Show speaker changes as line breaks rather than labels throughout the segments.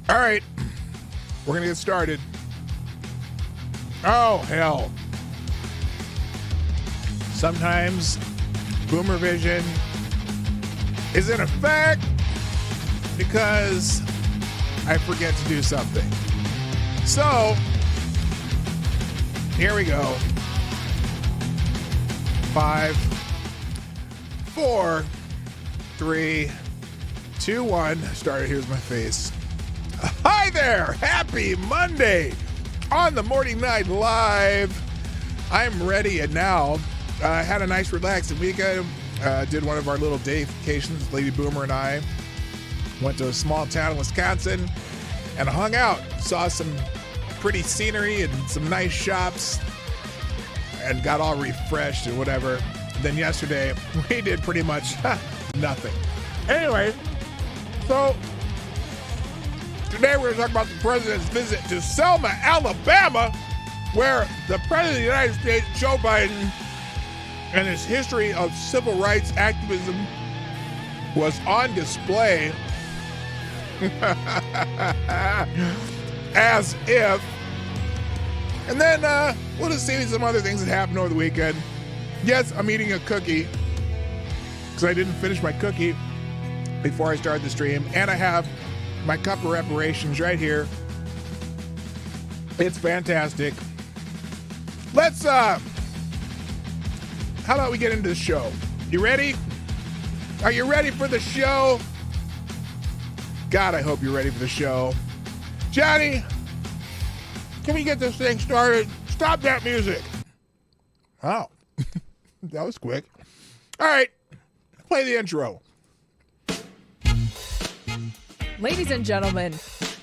All right, we're going to get started. Oh, hell. Sometimes Boomer Vision is in effect because I forget to do something. So, here we go. 5, 4, 3, 2, 1. Started. Here's my face. Hi there! Happy Monday on the Morning Night Live. I'm ready and now. Had a nice relaxing weekend. Did one of our little day vacations. Lady Boomer and I went to a small town in Wisconsin and hung out. Saw some pretty scenery and some nice shops and got all refreshed and whatever. Then yesterday, we did pretty much nothing. Anyway, so today we're going to talk about the president's visit to Selma, Alabama, where the president of the United States, Joe Biden, and his history of civil rights activism was on display as if. And then we'll just see some other things that happened over the weekend. Yes, I'm eating a cookie because I didn't finish my cookie before I started the stream, and I have my cup of reparations right here. It's fantastic. Let's, how about we get into the show? You ready? Are you ready for the show? God, I hope you're ready for the show. Johnny, can we get this thing started? Stop that music. Oh, that was quick. All right, play the intro.
Ladies and gentlemen,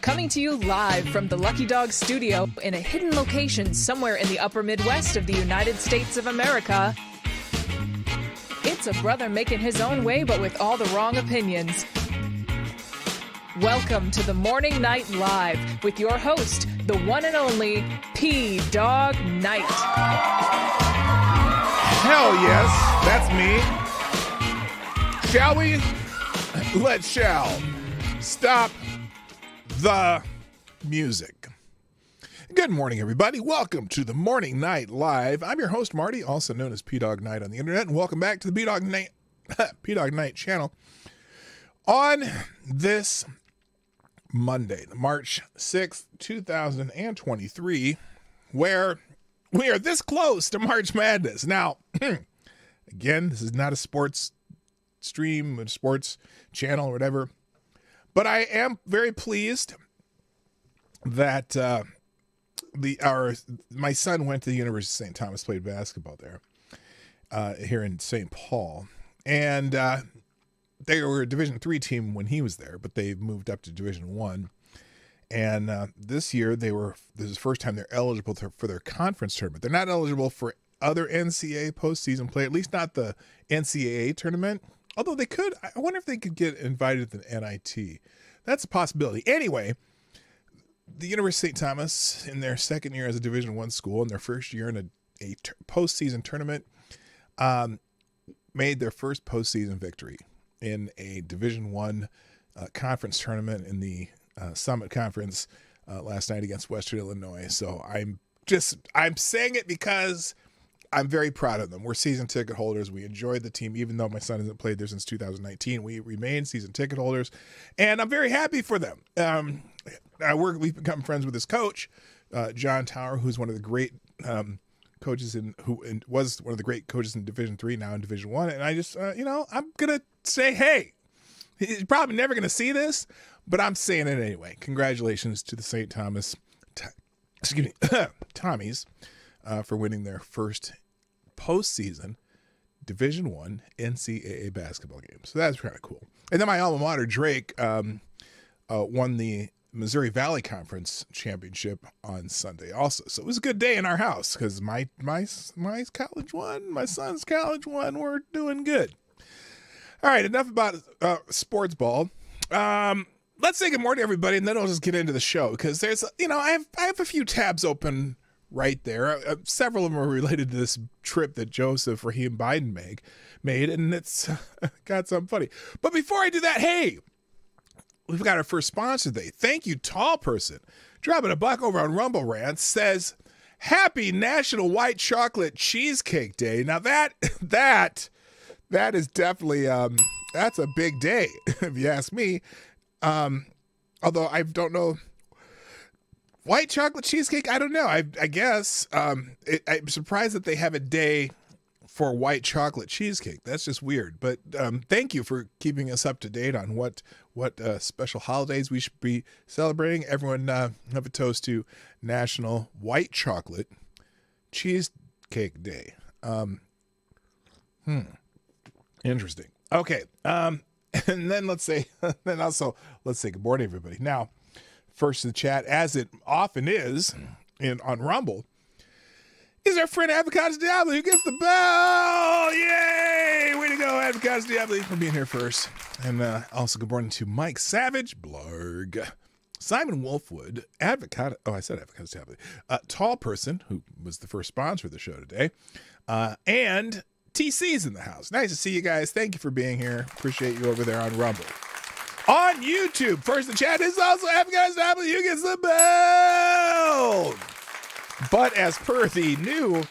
coming to you live from the Lucky Dog studio in a hidden location somewhere in the upper Midwest of the United States of America, it's a brother making his own way but with all the wrong opinions. Welcome to the Morning Night Live with your host, the one and only P-Dog Knight.
Hell yes, that's me. Shall we? Let's shall. Stop the music. Good morning, everybody. Welcome to the Morning Night Live. I'm your host, Marty, also known as P-Dog Knight on the internet, and welcome back to the P-Dog Knight channel on this Monday, March 6th, 2023, where we are this close to March Madness. Now, again, this is not a sports stream, a sports channel or whatever, but I am very pleased that my son went to the University of St. Thomas, played basketball there, here in St. Paul, and they were a Division III team when he was there, but they've moved up to Division I. And this year this is the first time they're eligible for their conference tournament. They're not eligible for other NCAA postseason play, at least not the NCAA tournament. Although they could, I wonder if they could get invited to the NIT. That's a possibility. Anyway, the University of St. Thomas, in their second year as a Division I school, and their first year in a a postseason tournament, made their first postseason victory in a Division I conference tournament in the Summit Conference last night against Western Illinois. So I'm saying it because I'm very proud of them. We're season ticket holders. We enjoyed the team, even though my son hasn't played there since 2019. We remain season ticket holders, and I'm very happy for them. We've become friends with his coach, John Tower, who's one of the great coaches was one of the great coaches in Division III, now in Division I. And I just, I'm gonna say, hey, he's probably never gonna see this, but I'm saying it anyway. Congratulations to the St. Tommies for winning their first postseason Division I NCAA basketball game. So that's kind of cool. And then my alma mater, Drake, won the Missouri Valley Conference Championship on Sunday also. So it was a good day in our house because my college won, my son's college won. We're doing good. All right, enough about sports ball. Let's say good morning to everybody, and then I'll just get into the show because there's, I have a few tabs open right there. Several of them are related to this trip that Joseph Raheem Biden made, and it's got something funny. But before I do that, hey, we've got our first sponsor today. Thank you, Tall Person. Dropping $1 over on Rumble Rants, says, Happy National White Chocolate Cheesecake Day. Now that is definitely, that's a big day, if you ask me. Although I don't know. White chocolate cheesecake? I don't know. I guess I'm surprised that they have a day for white chocolate cheesecake. That's just weird. But thank you for keeping us up to date on what special holidays we should be celebrating. Everyone have a toast to National White Chocolate Cheesecake Day. Interesting. Okay. And then let's say good morning, everybody. Now, first in the chat, as it often is on Rumble, is our friend Avocados Diablo, who gets the bell. Yay! Way to go, Avocados Diablo, for being here first. And also good morning to Mike Savage, Blarg, Simon Wolfwood, Avocados Diablo, Tall Person, who was the first sponsor of the show today, and TC's in the house. Nice to see you guys. Thank you for being here. Appreciate you over there on Rumble. On YouTube, first in chat is also Avocados Diablo, who gets the bell. But as per the new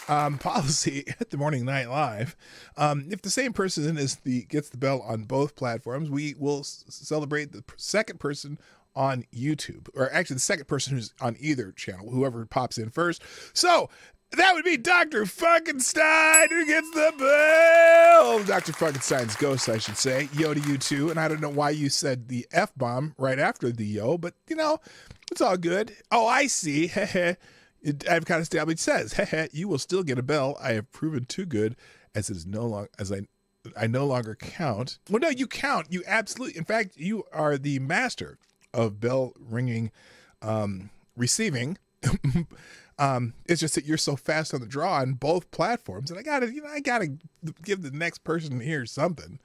policy at the Morning Night Live, if the same person gets the bell on both platforms, we will celebrate the second person on YouTube, or actually the second person who's on either channel, whoever pops in first. So that would be Dr. Funkenstein, who gets the bell. Dr. Funkenstein's ghost, I should say. Yo to you too. And I don't know why you said the F-bomb right after the yo, but it's all good. Oh, I see. Avocados Diablo says, you will still get a bell. I have proven too good as it is I no longer count. Well, no, you count. You absolutely, in fact, you are the master of bell ringing, receiving. It's just that you're so fast on the draw on both platforms, and I gotta give the next person here something.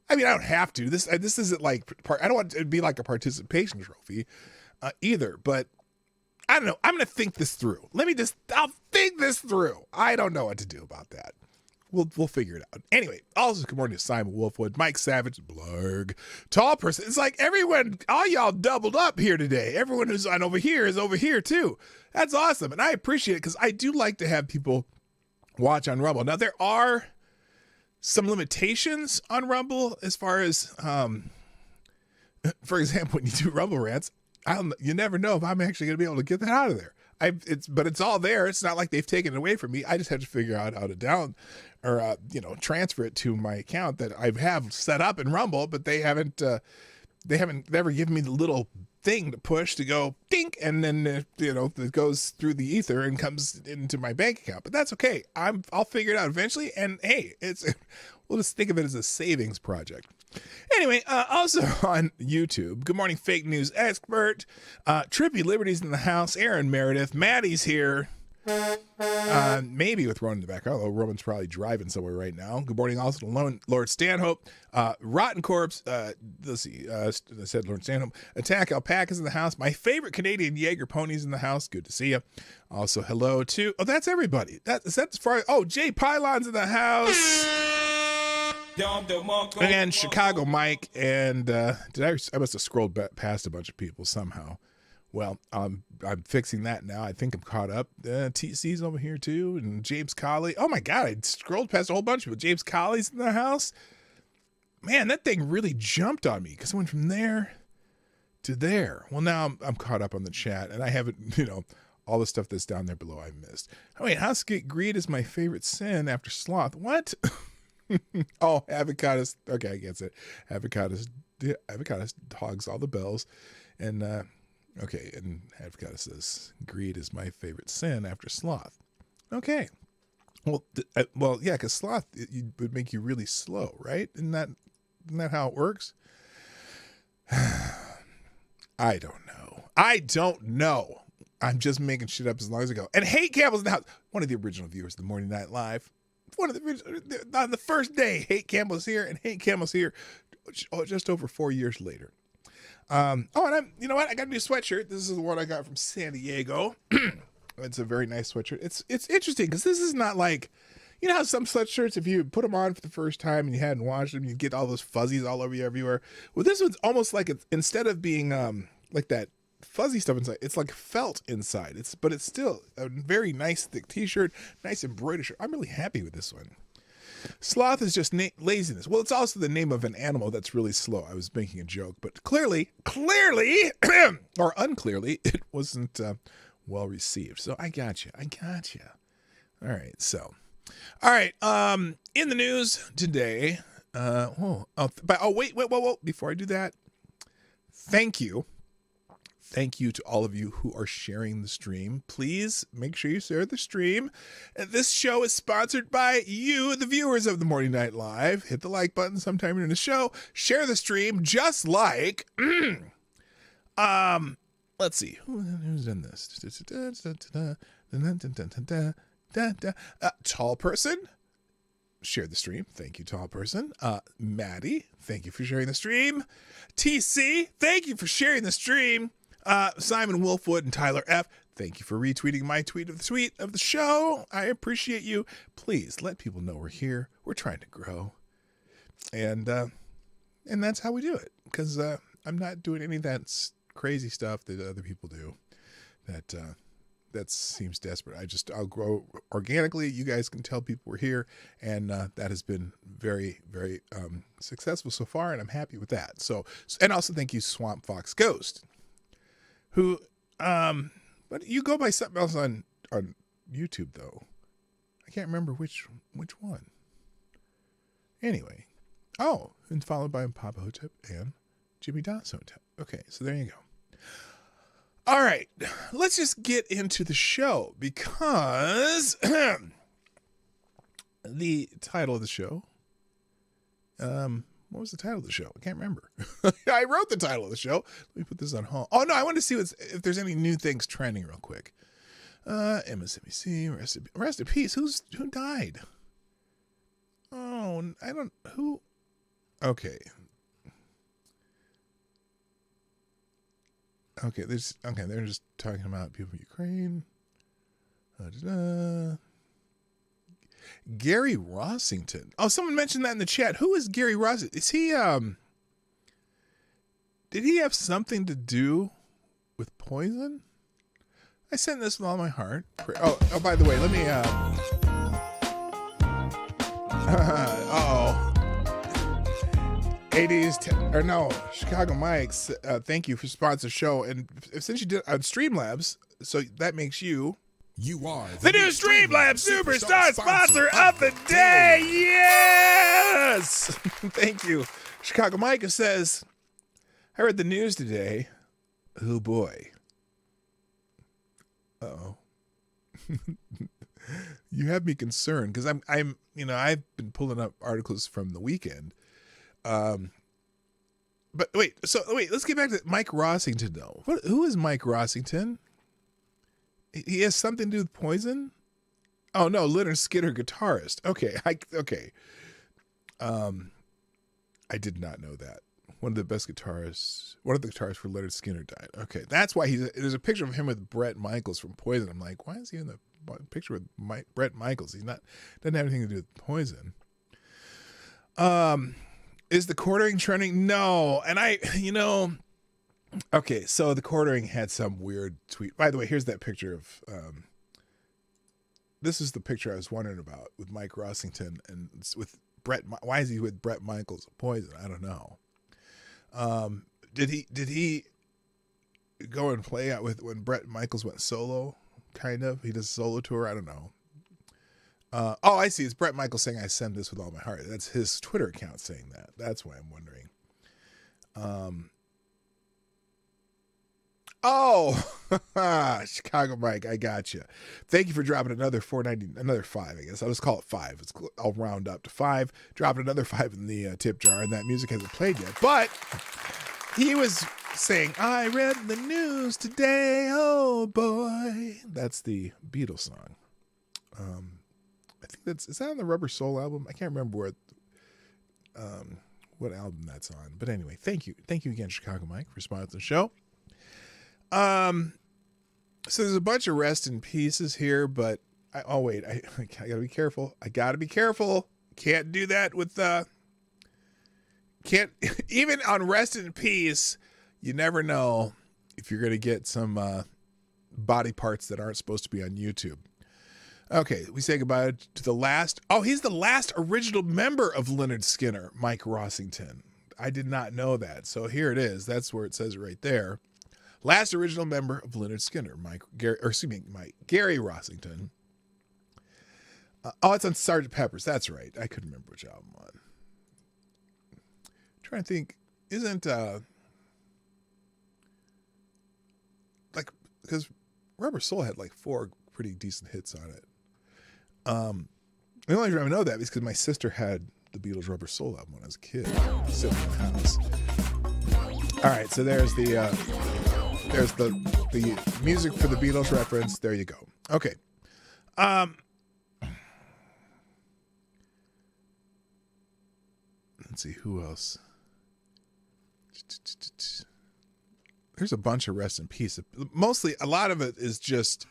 I mean, I don't have to. This isn't like I don't want it to be like a participation trophy, either. But I don't know. I'm gonna think this through. I'll think this through. I don't know what to do about that. We'll figure it out. Anyway, also good morning to Simon Wolfwood, Mike Savage, Blarg, Tall Person. It's like everyone, all y'all doubled up here today. Everyone who's on over here is over here too. That's awesome. And I appreciate it because I do like to have people watch on Rumble. Now, there are some limitations on Rumble as far as, for example, when you do Rumble rants, you never know if I'm actually going to be able to get that out of there. But it's all there. It's not like they've taken it away from me. I just have to figure out how to transfer it to my account that I have set up in Rumble, but they haven't never given me the little thing to push to go dink, and then it goes through the ether and comes into my bank account. But that's okay. I'll figure it out eventually. And hey, we'll just think of it as a savings project. Anyway, also on YouTube, good morning, fake news expert. Trippy Liberty's in the house. Aaron Meredith. Maddie's here. Maybe with Roman in the background, although Roman's probably driving somewhere right now. Good morning also to Lord Stanhope. Rotten Corpse, let's see, I said Lord Stanhope. Attack Alpacas in the house. My favorite Canadian Jaeger ponies in the house. Good to see you. Also, hello to, that's everybody. That's as far, Jay Pylon's in the house. And Chicago Mike. And I must have scrolled past a bunch of people somehow. Well, I'm fixing that now. I think I'm caught up. TC's over here too, and James Colley. Oh my God, I scrolled past a whole bunch of people. James Colley's in the house. Man, that thing really jumped on me because I went from there to there. Well, now I'm caught up on the chat, and I haven't, all the stuff that's down there below I missed. Oh wait, greed is my favorite sin after sloth. What? Oh, avocados. Okay, I guess it. Avocados hogs all the bells, and okay, and Avocado says, greed is my favorite sin after sloth. Okay. Well, yeah, because sloth it would make you really slow, right? Isn't that how it works? I don't know. I'm just making shit up as long as I go. And Hate Campbell's in the house. One of the original viewers of the Morning Night Live. On the first day, Hate Campbell's here, and Hate Campbell's here just over 4 years later. And you know what? I got a new sweatshirt. This is the one I got from San Diego. It's a very nice sweatshirt. It's interesting because this is not like, how some sweatshirts, if you put them on for the first time and you hadn't washed them, you get all those fuzzies all over you everywhere. Well, this one's almost like instead of being like that fuzzy stuff inside, it's like felt inside. But it's still a very nice thick t-shirt, nice embroidered shirt. I'm really happy with this one. Sloth is just laziness. Well, it's also the name of an animal that's really slow. I was making a joke, but clearly, or unclearly, it wasn't well received. So I got you. All right. So, all right. In the news today. Wait. Before I do that, thank you. Thank you to all of you who are sharing the stream. Please make sure you share the stream. This show is sponsored by you, the viewers of the Morning Night Live. Hit the like button sometime during the show. Share the stream just like... let's see. Who's done this? Tall person. Share the stream. Thank you, tall person. Maddie, thank you for sharing the stream. TC, thank you for sharing the stream. Simon Wolfwood and Tyler F., thank you for retweeting my tweet of the show. I appreciate you. Please let people know we're here. We're trying to grow. And that's how we do it. Because I'm not doing any of that crazy stuff that other people do. That seems desperate. I'll grow organically. You guys can tell people we're here. And that has been very, very successful so far. And I'm happy with that. So, and also thank you, Swamp Fox Ghost. Who, but you go by something else on YouTube though. I can't remember which one. Anyway, and followed by Papa Hotep and Jimmy Das Hotep. Okay, so there you go. All right, let's just get into the show because the title of the show. What was the title of the show? I can't remember. I wrote the title of the show. Let me put this on hold. Oh, no, I want to see if there's any new things trending real quick. MSNBC, rest in peace. Who died? Oh, who? Okay. Okay, they're just talking about people in Ukraine. Gary Rossington. Oh, someone mentioned that in the chat. Who is Gary Rossington? Is he, did he have something to do with poison? I sent this with all my heart. Oh, by the way, let me, 80s, Chicago Mike's, thank you for sponsoring the show. And since you did on Streamlabs, so that makes you...
You are
the new Streamlabs Superstar sponsor of the day. Yes! Thank you. Chicago Mike says, I read the news today. Oh boy. Uh-oh. You have me concerned because I'm I've been pulling up articles from the weekend. But let's get back to Mike Rossington though. Who is Mike Rossington? He has something to do with Poison? Oh no, Leonard Skinner, guitarist. Okay, okay. I did not know that. One of the guitarists for Leonard Skinner died. Okay, that's why there's a picture of him with Bret Michaels from Poison. I'm like, why is he in the picture with Bret Michaels? Doesn't have anything to do with Poison. Is the quartering trending? No, and okay, so the quartering had some weird tweet. By the way, here's that picture of. This is the picture I was wondering about with Mike Rossington and with Bret. Why is he with Bret Michaels of Poison? I don't know. Did he go and play out with when Bret Michaels went solo? Kind of. He does a solo tour. I don't know. Oh, I see. It's Bret Michaels saying, "I send this with all my heart." That's his Twitter account saying that. That's why I'm wondering. Oh, Chicago Mike, I got you. Thank you for dropping another $4.90, another $5. I guess I'll just call it $5. I'll round up to $5. Dropping another $5 in the tip jar, and that music hasn't played yet. But he was saying, "I read the news today, oh boy." That's the Beatles song. I think is that on the Rubber Soul album? I can't remember what album that's on. But anyway, thank you again, Chicago Mike, for sponsoring the show. So there's a bunch of rest in pieces here, but I gotta be careful. Can't do that with can't even on rest in peace. You never know if you're gonna get some body parts that aren't supposed to be on YouTube. Okay, we say goodbye to the last. Oh, he's the last original member of Leonard Skinner, Mike Rossington. I did not know that. So here it is. That's where it says it right there. Last original member of Leonard Skinner, Gary Rossington. It's on Sgt. Pepper's. That's right. I couldn't remember which album on. I'm trying to think. Isn't because Rubber Soul had like 4 pretty decent hits on it. The only reason I know that is because my sister had the Beatles Rubber Soul album when I was a kid, sitting in the house. All right, so there's the music for the Beatles reference. There you go. Okay. Let's see who else. There's a bunch of rest in peace. Mostly, a lot of it is just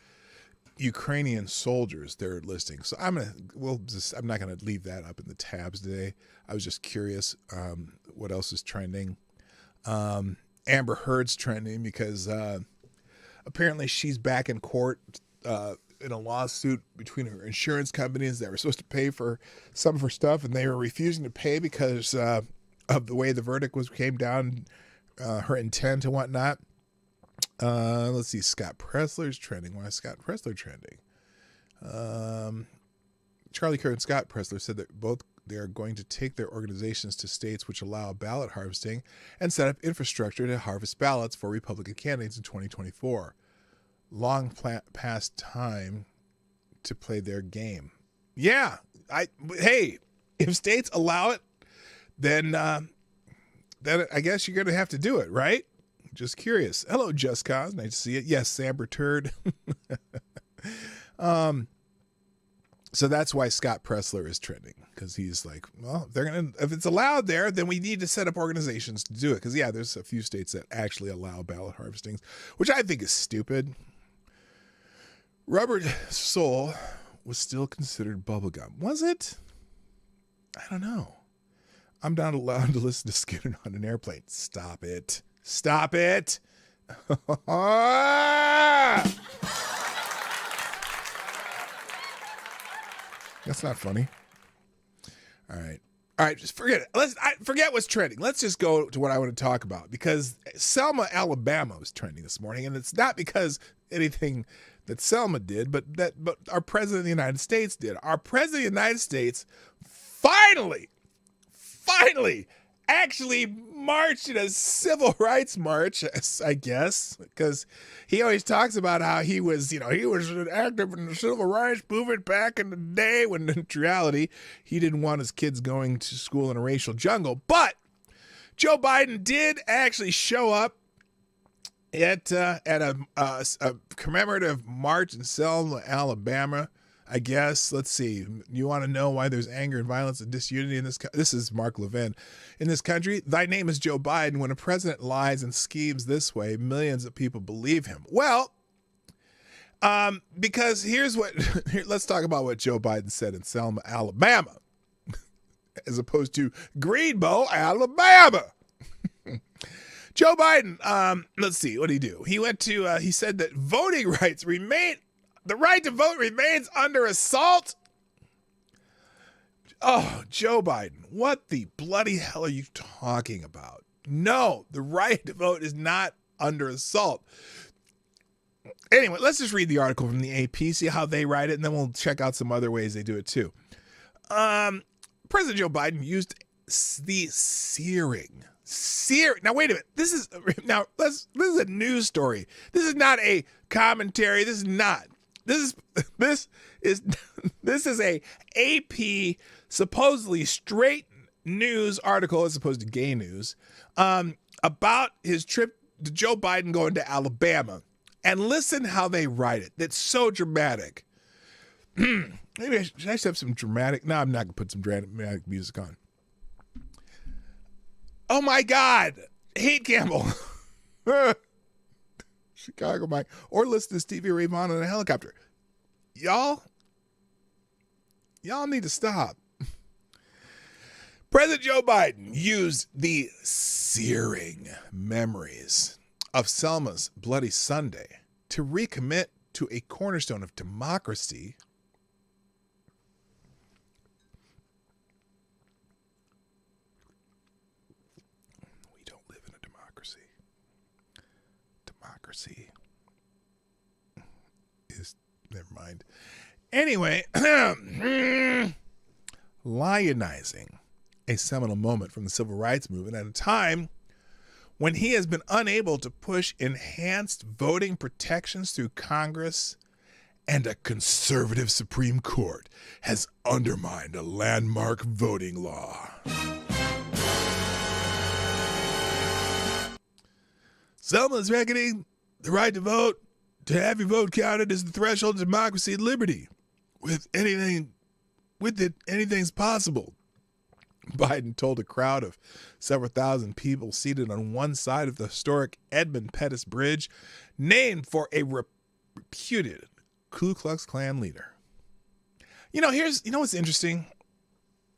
Ukrainian soldiers they're listing. So I'm not gonna leave that up in the tabs today. I was just curious what else is trending. Amber Heard's trending because apparently she's back in court in a lawsuit between her insurance companies that were supposed to pay for some of her stuff, and they were refusing to pay because of the way the verdict came down, her intent and whatnot. Let's see. Scott Pressler's trending. Why is Scott Pressler trending? Charlie Kirk and Scott Pressler said that they are going to take their organizations to states which allow ballot harvesting and set up infrastructure to harvest ballots for Republican candidates in 2024. Long past time to play their game. Yeah. Hey, if states allow it, then I guess you're going to have to do it, right? Just curious. Hello, Just Cause. Nice to see it. Yes, Samber Turd. So that's why Scott Pressler is trending, because he's like, well, if it's allowed there, then we need to set up organizations to do it. Because there's a few states that actually allow ballot harvesting, which I think is stupid. Rubber Soul was still considered bubblegum. Was it? I don't know. I'm not allowed to listen to Skinner on an airplane. Stop it. Stop it. That's not funny. All right, just forget it. Forget what's trending. Let's just go to what I want to talk about, because Selma, Alabama was trending this morning, and it's not because anything that Selma did, but our president of the United States did. Our president of the United States finally actually marched in a civil rights march, I guess, because he always talks about how he was active in the civil rights movement back in the day, when in reality, he didn't want his kids going to school in a racial jungle. But Joe Biden did actually show up at a commemorative march in Selma, Alabama. I guess. Let's see. You want to know why there's anger and violence and disunity in this? This is Mark Levin. In this country, thy name is Joe Biden. When a president lies and schemes this way, millions of people believe him. Well, because here's what. Let's talk about what Joe Biden said in Selma, Alabama, as opposed to Greenbow, Alabama. Joe Biden. Let's see. What did he do? He went to. He said that voting rights remain. The right to vote remains under assault. Oh, Joe Biden, what the bloody hell are you talking about? No, the right to vote is not under assault. Anyway, let's just read the article from the AP, see how they write it, and then we'll check out some other ways they do it too. President Joe Biden used the searing. Now wait a minute. This is a news story. This is not a commentary. This is a AP supposedly straight news article as opposed to gay news about his trip to Joe Biden going to Alabama. And listen how they write it. That's so dramatic. Maybe should I have some dramatic? No, I'm not gonna put some dramatic music on. Oh my God, hate Campbell. Chicago Mike, or listen to Stevie Ray Vaughan in a helicopter. Y'all need to stop. President Joe Biden used the searing memories of Selma's Bloody Sunday to recommit to a cornerstone of democracy. We don't live in a democracy. Democracy is, never mind. Anyway, lionizing a seminal moment from the civil rights movement at a time when he has been unable to push enhanced voting protections through Congress and a conservative Supreme Court has undermined a landmark voting law. Selma is reckoning the right to vote, to have your vote counted, is the threshold of democracy and liberty. With it, anything's possible. Biden told a crowd of several thousand people seated on one side of the historic Edmund Pettus Bridge, named for a reputed Ku Klux Klan leader. You know what's interesting?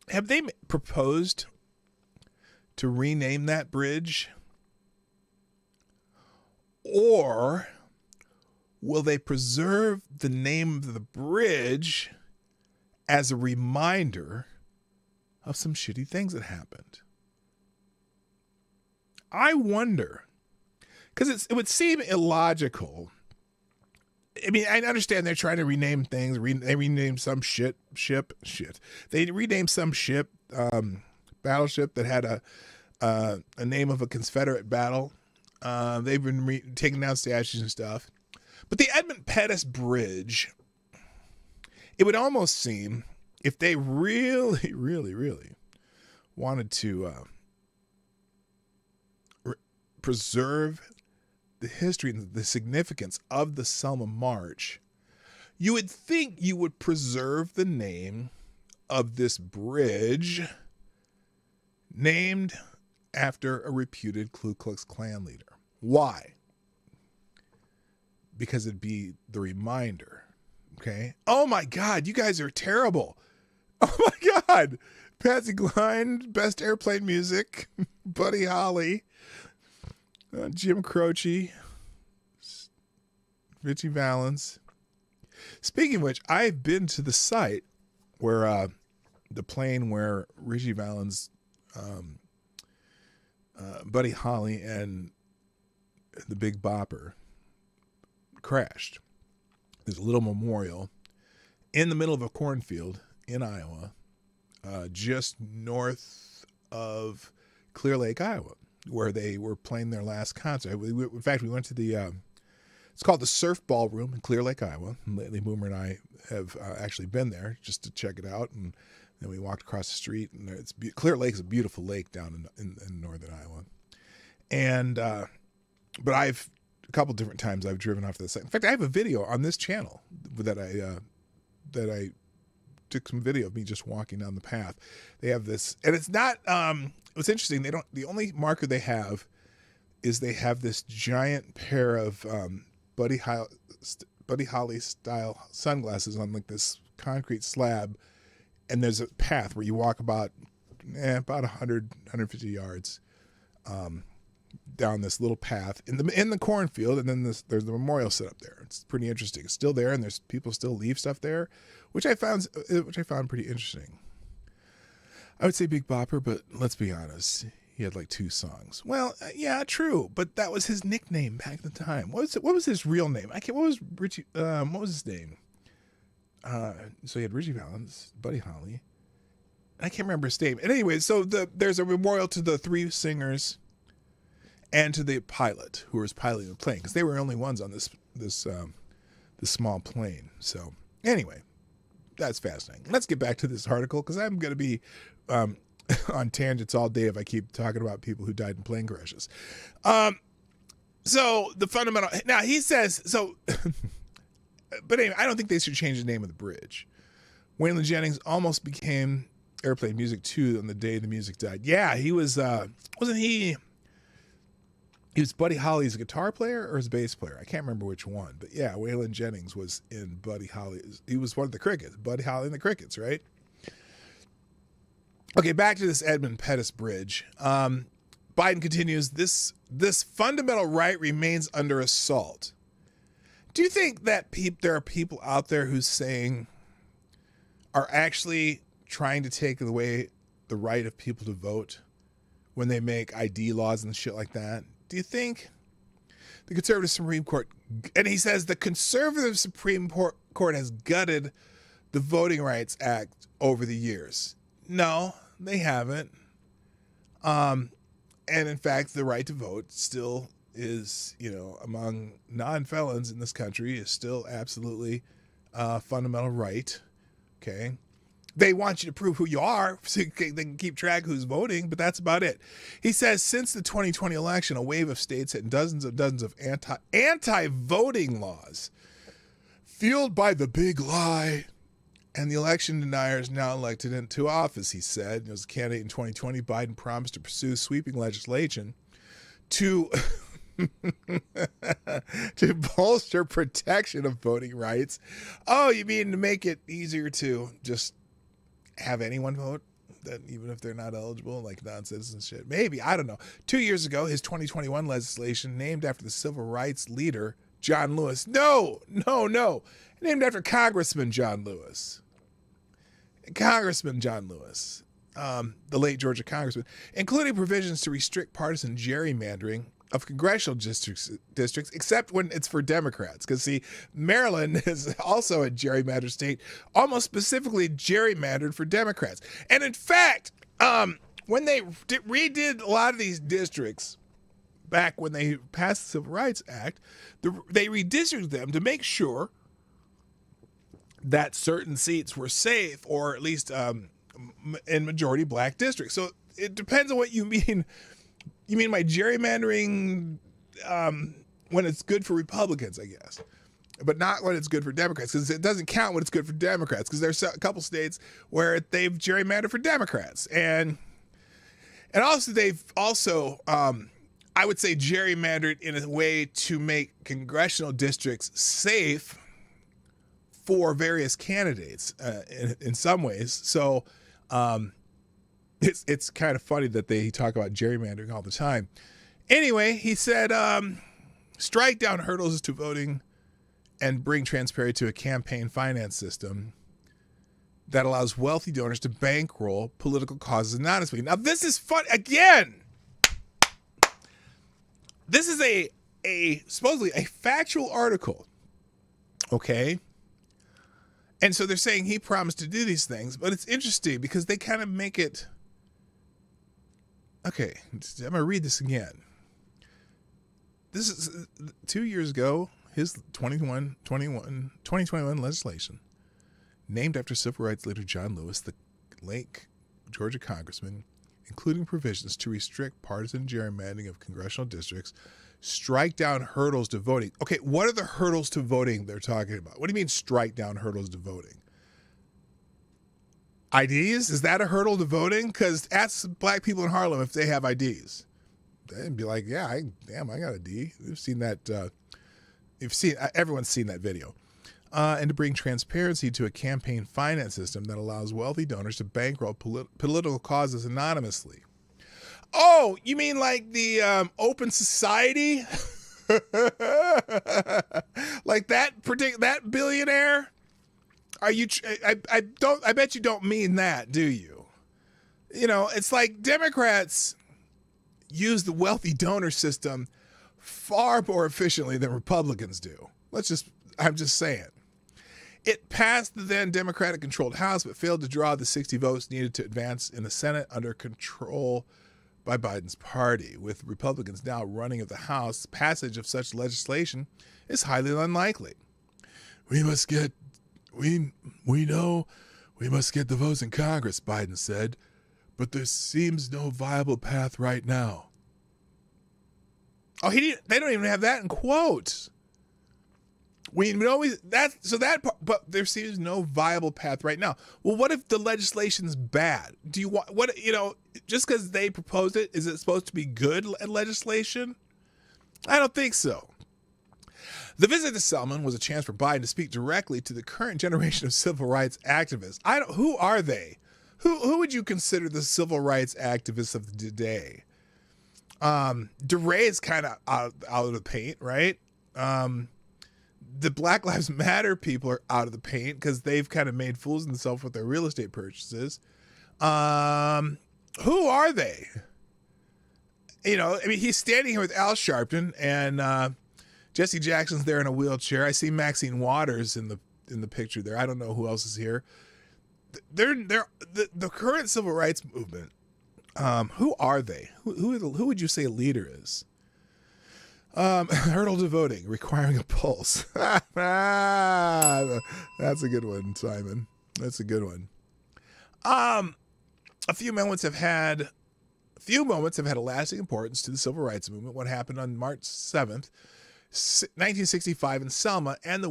Have they proposed to rename that bridge? Or will they preserve the name of the bridge as a reminder of some shitty things that happened? I wonder, because it would seem illogical. I mean, I understand they're trying to rename things. They renamed some ship. They renamed some ship, battleship that had a name of a Confederate battle. They've been taking down statues and stuff. But the Edmund Pettus Bridge, it would almost seem, if they really, really, really wanted to preserve the history and the significance of the Selma March, you would think you would preserve the name of this bridge named after a reputed Ku Klux Klan leader. Why? Because it'd be the reminder. Okay. Oh my God, you guys are terrible. Oh my God. Patsy Cline, best airplane music. Buddy Holly. Jim Croce. Richie Valens. Speaking of which, I've been to the site where the plane where Richie Valens, Buddy Holly, and the Big Bopper crashed. There's a little memorial in the middle of a cornfield in Iowa, just north of Clear Lake, Iowa, where they were playing their last concert. In fact, we went to the, it's called the Surf Ballroom in Clear Lake, Iowa. And lately, Boomer and I have actually been there just to check it out. And then we walked across the street, and Clear Lake is a beautiful lake down in northern Iowa. And, but I've a couple different times I've driven off the site. In fact, I have a video on this channel that I took some video of me just walking down the path. They have this, and it's not. What's interesting, the only marker they have is they have this giant pair of Buddy Holly style sunglasses on like this concrete slab, and there's a path where you walk about 150 yards down this little path in the cornfield, and then there's the memorial set up there. It's pretty interesting. It's still there, and there's people still leave stuff there, which I found pretty interesting. I would say Big Bopper, but let's be honest, he had like 2 songs. Well, yeah, true, but that was his nickname back at the time. What was his real name? What was Richie? What was his name? So he had Richie Valens, Buddy Holly. I can't remember his name. And anyway, so there's a memorial to the 3 singers and to the pilot who was piloting the plane, because they were the only ones on this small plane. So anyway, that's fascinating. Let's get back to this article, because I'm going to be on tangents all day if I keep talking about people who died in plane crashes. So the fundamental, now he says, so, but anyway, I don't think they should change the name of the bridge. Waylon Jennings almost became airplane music too on the day the music died. Yeah, he was, wasn't he? He was Buddy Holly's guitar player or his bass player. I can't remember which one, but yeah, Waylon Jennings was in Buddy Holly's. He was one of the Crickets, Buddy Holly and the Crickets, right? Okay, back to this Edmund Pettus Bridge. Biden continues, this fundamental right remains under assault. Do you think that there are people out there who's saying, are actually trying to take away the right of people to vote when they make ID laws and shit like that? Do you think the conservative Supreme Court, and he says the conservative Supreme Court has gutted the Voting Rights Act over the years? No, they haven't. And in fact, the right to vote still is, among non-felons in this country, is still absolutely a fundamental right. Okay. They want you to prove who you are so they can keep track who's voting, but that's about it. He says since the 2020 election, a wave of states and dozens of anti-voting laws fueled by the big lie and the election deniers now elected into office, he said. As a candidate in 2020, Biden promised to pursue sweeping legislation to to bolster protection of voting rights. Oh, you mean to make it easier to just have anyone vote, that even if they're not eligible, like non-citizens shit? Maybe, I don't know. 2 years ago, his 2021 legislation named after the civil rights leader John Lewis. No. Named after Congressman John Lewis. The late Georgia congressman, including provisions to restrict partisan gerrymandering of congressional districts, except when it's for Democrats. Because, see, Maryland is also a gerrymandered state, almost specifically gerrymandered for Democrats. And in fact, when they redid a lot of these districts, back when they passed the Civil Rights Act, they redistricted them to make sure that certain seats were safe, or at least in majority black districts. So it depends on what you mean. You mean by gerrymandering when it's good for Republicans, I guess, but not when it's good for Democrats, because it doesn't count when it's good for Democrats, because there's a couple states where they've gerrymandered for Democrats. And also they've also, I would say, gerrymandered in a way to make congressional districts safe for various candidates in some ways. So it's kind of funny that they talk about gerrymandering all the time. Anyway, he said, strike down hurdles to voting and bring transparency to a campaign finance system that allows wealthy donors to bankroll political causes anonymously. Now, this is fun. Again, this is a supposedly a factual article. Okay? And so they're saying he promised to do these things, but it's interesting because they kind of make it. Okay, I'm going to read this again. This is 2 years ago, his 2021 legislation, named after civil rights leader John Lewis, the late Georgia congressman, including provisions to restrict partisan gerrymandering of congressional districts strike down hurdles to voting. Okay, what are the hurdles to voting they're talking about? What do you mean strike down hurdles to voting? IDs? Is that a hurdle to voting? Because ask black people in Harlem if they have IDs. They'd be like, yeah, I got a D. We've seen that. Everyone's seen that video. And to bring transparency to a campaign finance system that allows wealthy donors to bankroll political causes anonymously. Oh, you mean like the open society? Like that billionaire? Are you? I bet you don't mean that, do you? You know, it's like Democrats use the wealthy donor system far more efficiently than Republicans do. I'm just saying. It passed the then Democratic-controlled House, but failed to draw the 60 votes needed to advance in the Senate under control by Biden's party. With Republicans now running of the House, passage of such legislation is highly unlikely. We know we must get the votes in Congress, Biden said, but there seems no viable path right now. Oh, they don't even have that in quotes. But there seems no viable path right now. Well, what if the legislation's bad? Do you want just because they proposed it, is it supposed to be good legislation? I don't think so. The visit to Selma was a chance for Biden to speak directly to the current generation of civil rights activists. Who are they? Who would you consider the civil rights activists of today? DeRay is kind of out of the paint, right? The Black Lives Matter people are out of the paint because they've kind of made fools of themselves with their real estate purchases. Who are they? He's standing here with Al Sharpton and Jesse Jackson's there in a wheelchair. I see Maxine Waters in the picture there. I don't know who else is here. They're the current civil rights movement. Who are they? Who would you say a leader is? Hurdle to voting, requiring a pulse. That's a good one, Simon. That's a good one. A few moments have had a lasting importance to the civil rights movement. What happened on March 7th, 1965 in Selma and in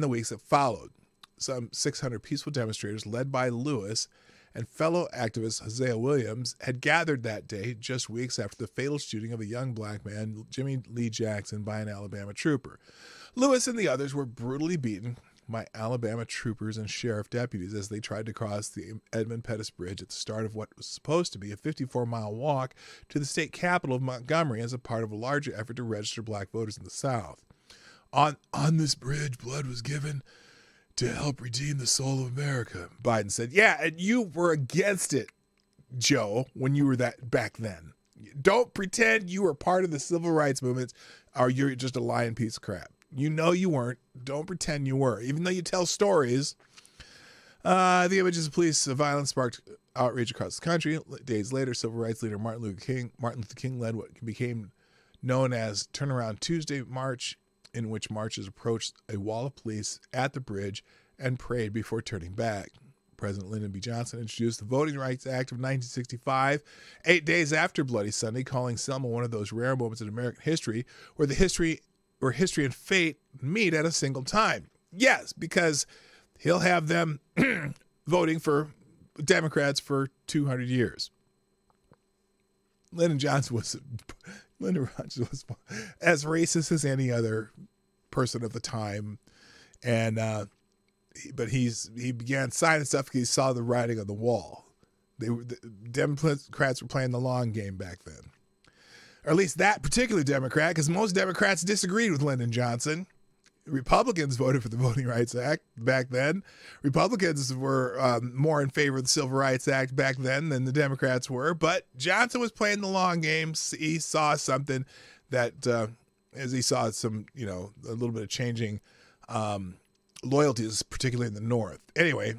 the weeks that followed. Some 600 peaceful demonstrators led by Lewis and fellow activist Hosea Williams had gathered that day just weeks after the fatal shooting of a young black man, Jimmy Lee Jackson, by an Alabama trooper. Lewis and the others were brutally beaten by Alabama troopers and sheriff deputies as they tried to cross the Edmund Pettus Bridge at the start of what was supposed to be a 54-mile walk to the state capital of Montgomery as a part of a larger effort to register black voters in the South. On this bridge, blood was given to help redeem the soul of America, Biden said. Yeah, and you were against it, Joe, when you were that back then. Don't pretend you were part of the civil rights movement or you're just a lying piece of crap. You know you weren't. Don't pretend you were. Even though you tell stories, the images of police violence sparked outrage across the country. Days later, civil rights leader Martin Luther King led what became known as Turnaround Tuesday March, in which marchers approached a wall of police at the bridge and prayed before turning back. President Lyndon B. Johnson introduced the Voting Rights Act of 1965, 8 days after Bloody Sunday, calling Selma one of those rare moments in American history where history and fate meet at a single time. Yes, because he'll have them voting for Democrats for 200 years. Lyndon Johnson was as racist as any other person of the time, and but he began signing stuff because he saw the writing on the wall. The Democrats were playing the long game back then, or at least that particular Democrat, because most Democrats disagreed with Lyndon Johnson. Republicans voted for the Voting Rights Act back then. Republicans were more in favor of the Civil Rights Act back then than the Democrats were. But Johnson was playing the long game. He saw something that, as he saw some, a little bit of changing loyalties, particularly in the North. Anyway,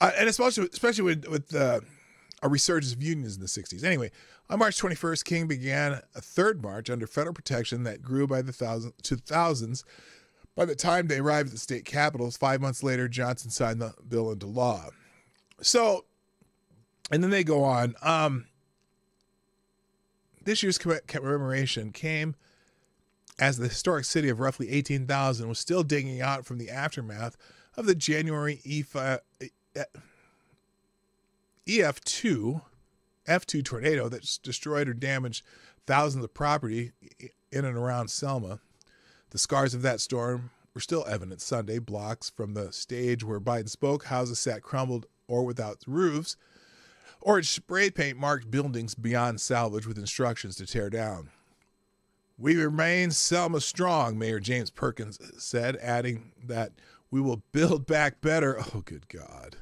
and especially with a resurgence of unions in the 60s. Anyway, on March 21st, King began a third march under federal protection that grew by the thousands. By the time they arrived at the state capitals, 5 months later, Johnson signed the bill into law. So, and then they go on. This year's commemoration came as the historic city of roughly 18,000 was still digging out from the aftermath of the January F2 tornado that destroyed or damaged thousands of property in and around Selma. The scars of that storm were still evident Sunday. Blocks from the stage where Biden spoke, houses sat crumbled or without roofs. Orange spray paint marked buildings beyond salvage with instructions to tear down. We remain Selma strong, Mayor James Perkins said, adding that we will build back better. Oh, good God.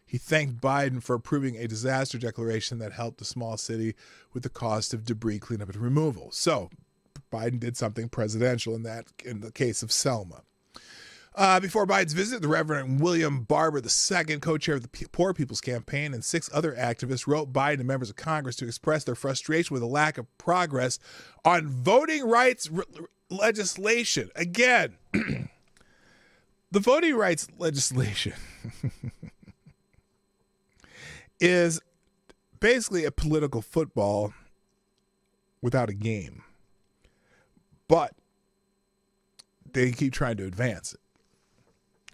He thanked Biden for approving a disaster declaration that helped the small city with the cost of debris cleanup and removal. So Biden did something presidential in the case of Selma. Before Biden's visit, the Reverend William Barber II, co-chair of the Poor People's Campaign, and 6 other activists wrote Biden and members of Congress to express their frustration with the lack of progress on voting rights legislation. Again, the voting rights legislation is basically a political football without a game. But they keep trying to advance it.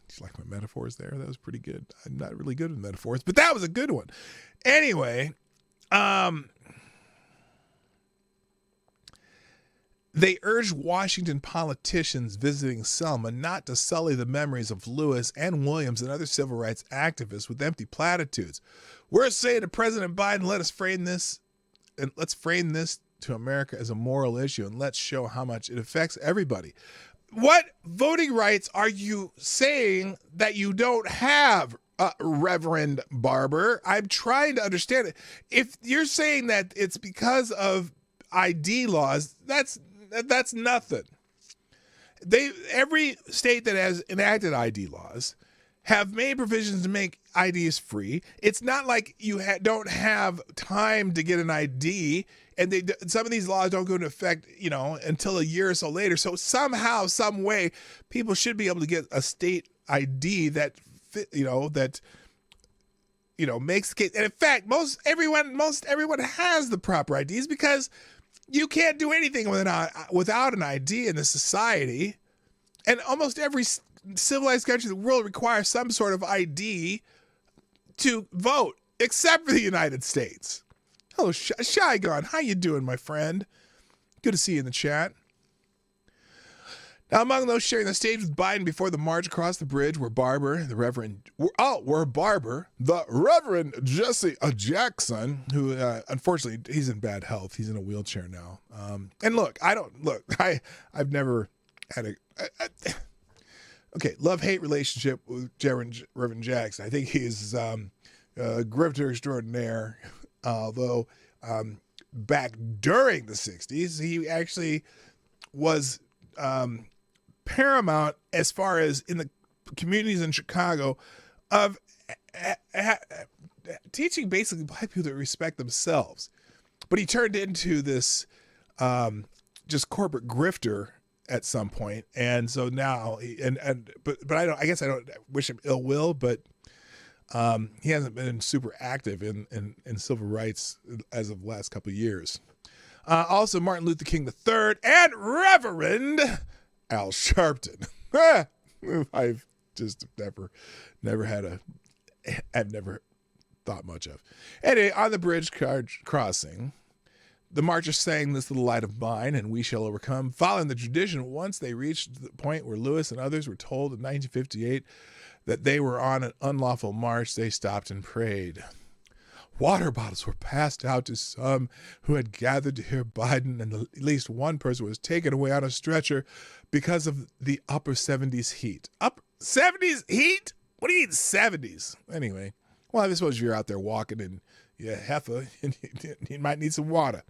Do you like my metaphors there? That was pretty good. I'm not really good with metaphors, but that was a good one. Anyway, they urged Washington politicians visiting Selma not to sully the memories of Lewis and Williams and other civil rights activists with empty platitudes. We're saying to President Biden, let's frame this to America as a moral issue, and let's show how much it affects everybody. What voting rights are you saying that you don't have, Reverend Barber? I'm trying to understand it. If you're saying that it's because of ID laws, that's nothing. Every state that has enacted ID laws have made provisions to make IDs free. It's not like you don't have time to get an ID, and some of these laws don't go into effect, until a year or so later. So somehow, some way, people should be able to get a state ID that makes the case. And in fact, most everyone has the proper IDs, because you can't do anything without an ID in this society. And almost every civilized country in the world requires some sort of ID to vote, except for the United States. Hello, Shy Gun. How you doing, my friend? Good to see you in the chat. Now, among those sharing the stage with Biden before the march across the bridge were the Reverend Jesse Jackson, who unfortunately he's in bad health. He's in a wheelchair now. And look, I've never had love-hate relationship with Reverend Jackson. I think he's a grifter extraordinaire. Although back during the 60s, he actually was paramount as far as in the communities in Chicago of teaching basically black people to respect themselves. But he turned into this just corporate grifter at some point, and so now but I guess I don't wish him ill will, but he hasn't been super active in civil rights as of the last couple of years. Also, Martin Luther King III and Reverend Al Sharpton. I've just I've never thought much of. Anyway, on the bridge crossing, the marchers sang "This Little Light of Mine" and "We Shall Overcome," following the tradition. Once they reached the point where Lewis and others were told in 1958 that they were on an unlawful march, they stopped and prayed. Water bottles were passed out to some who had gathered to hear Biden, and at least one person was taken away on a stretcher because of the upper 70s heat. Upper 70s heat? What do you mean 70s? Anyway, well, I suppose you're out there walking and heifer, you might need some water.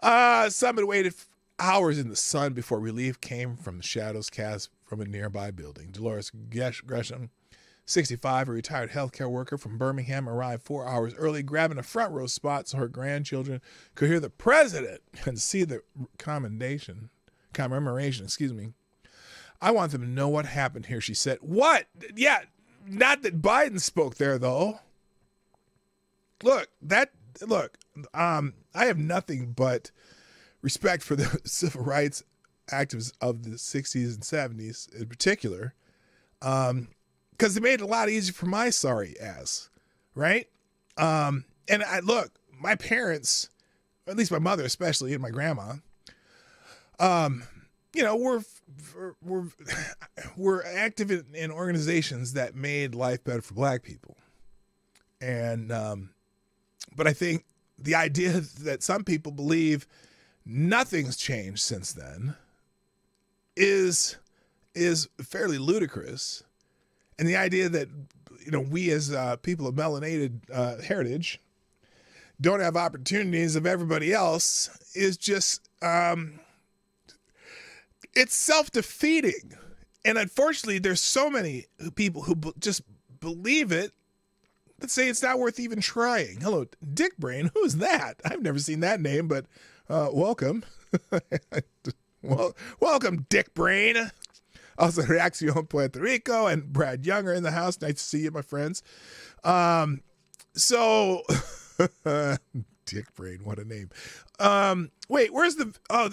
Some had waited hours in the sun before relief came from the shadows cast from a nearby building. Dolores Gresham, 65, a retired healthcare worker from Birmingham, arrived 4 hours early, grabbing a front row spot so her grandchildren could hear the president and see the commemoration. I want them to know what happened here, she said. What? Yeah, not that Biden spoke there, though. Look, I have nothing but respect for the civil rights activists of the 60s and 70s in particular, because they made it a lot easier for my sorry ass, right? And look, my parents, at least my mother especially, and my grandma, we're active in organizations that made life better for black people. And but I think the idea that some people believe nothing's changed since then is fairly ludicrous. And the idea that, we as people of melanated heritage don't have opportunities of everybody else is just, it's self-defeating. And unfortunately, there's so many people who just believe it that say it's not worth even trying. Hello, Dick Brain. Who's that? I've never seen that name, but welcome. Well, welcome, Dick Brain. Also, Reaccion Puerto Rico and Brad Young are in the house. Nice to see you, my friends. So, Dick Brain, what a name. Wait, where's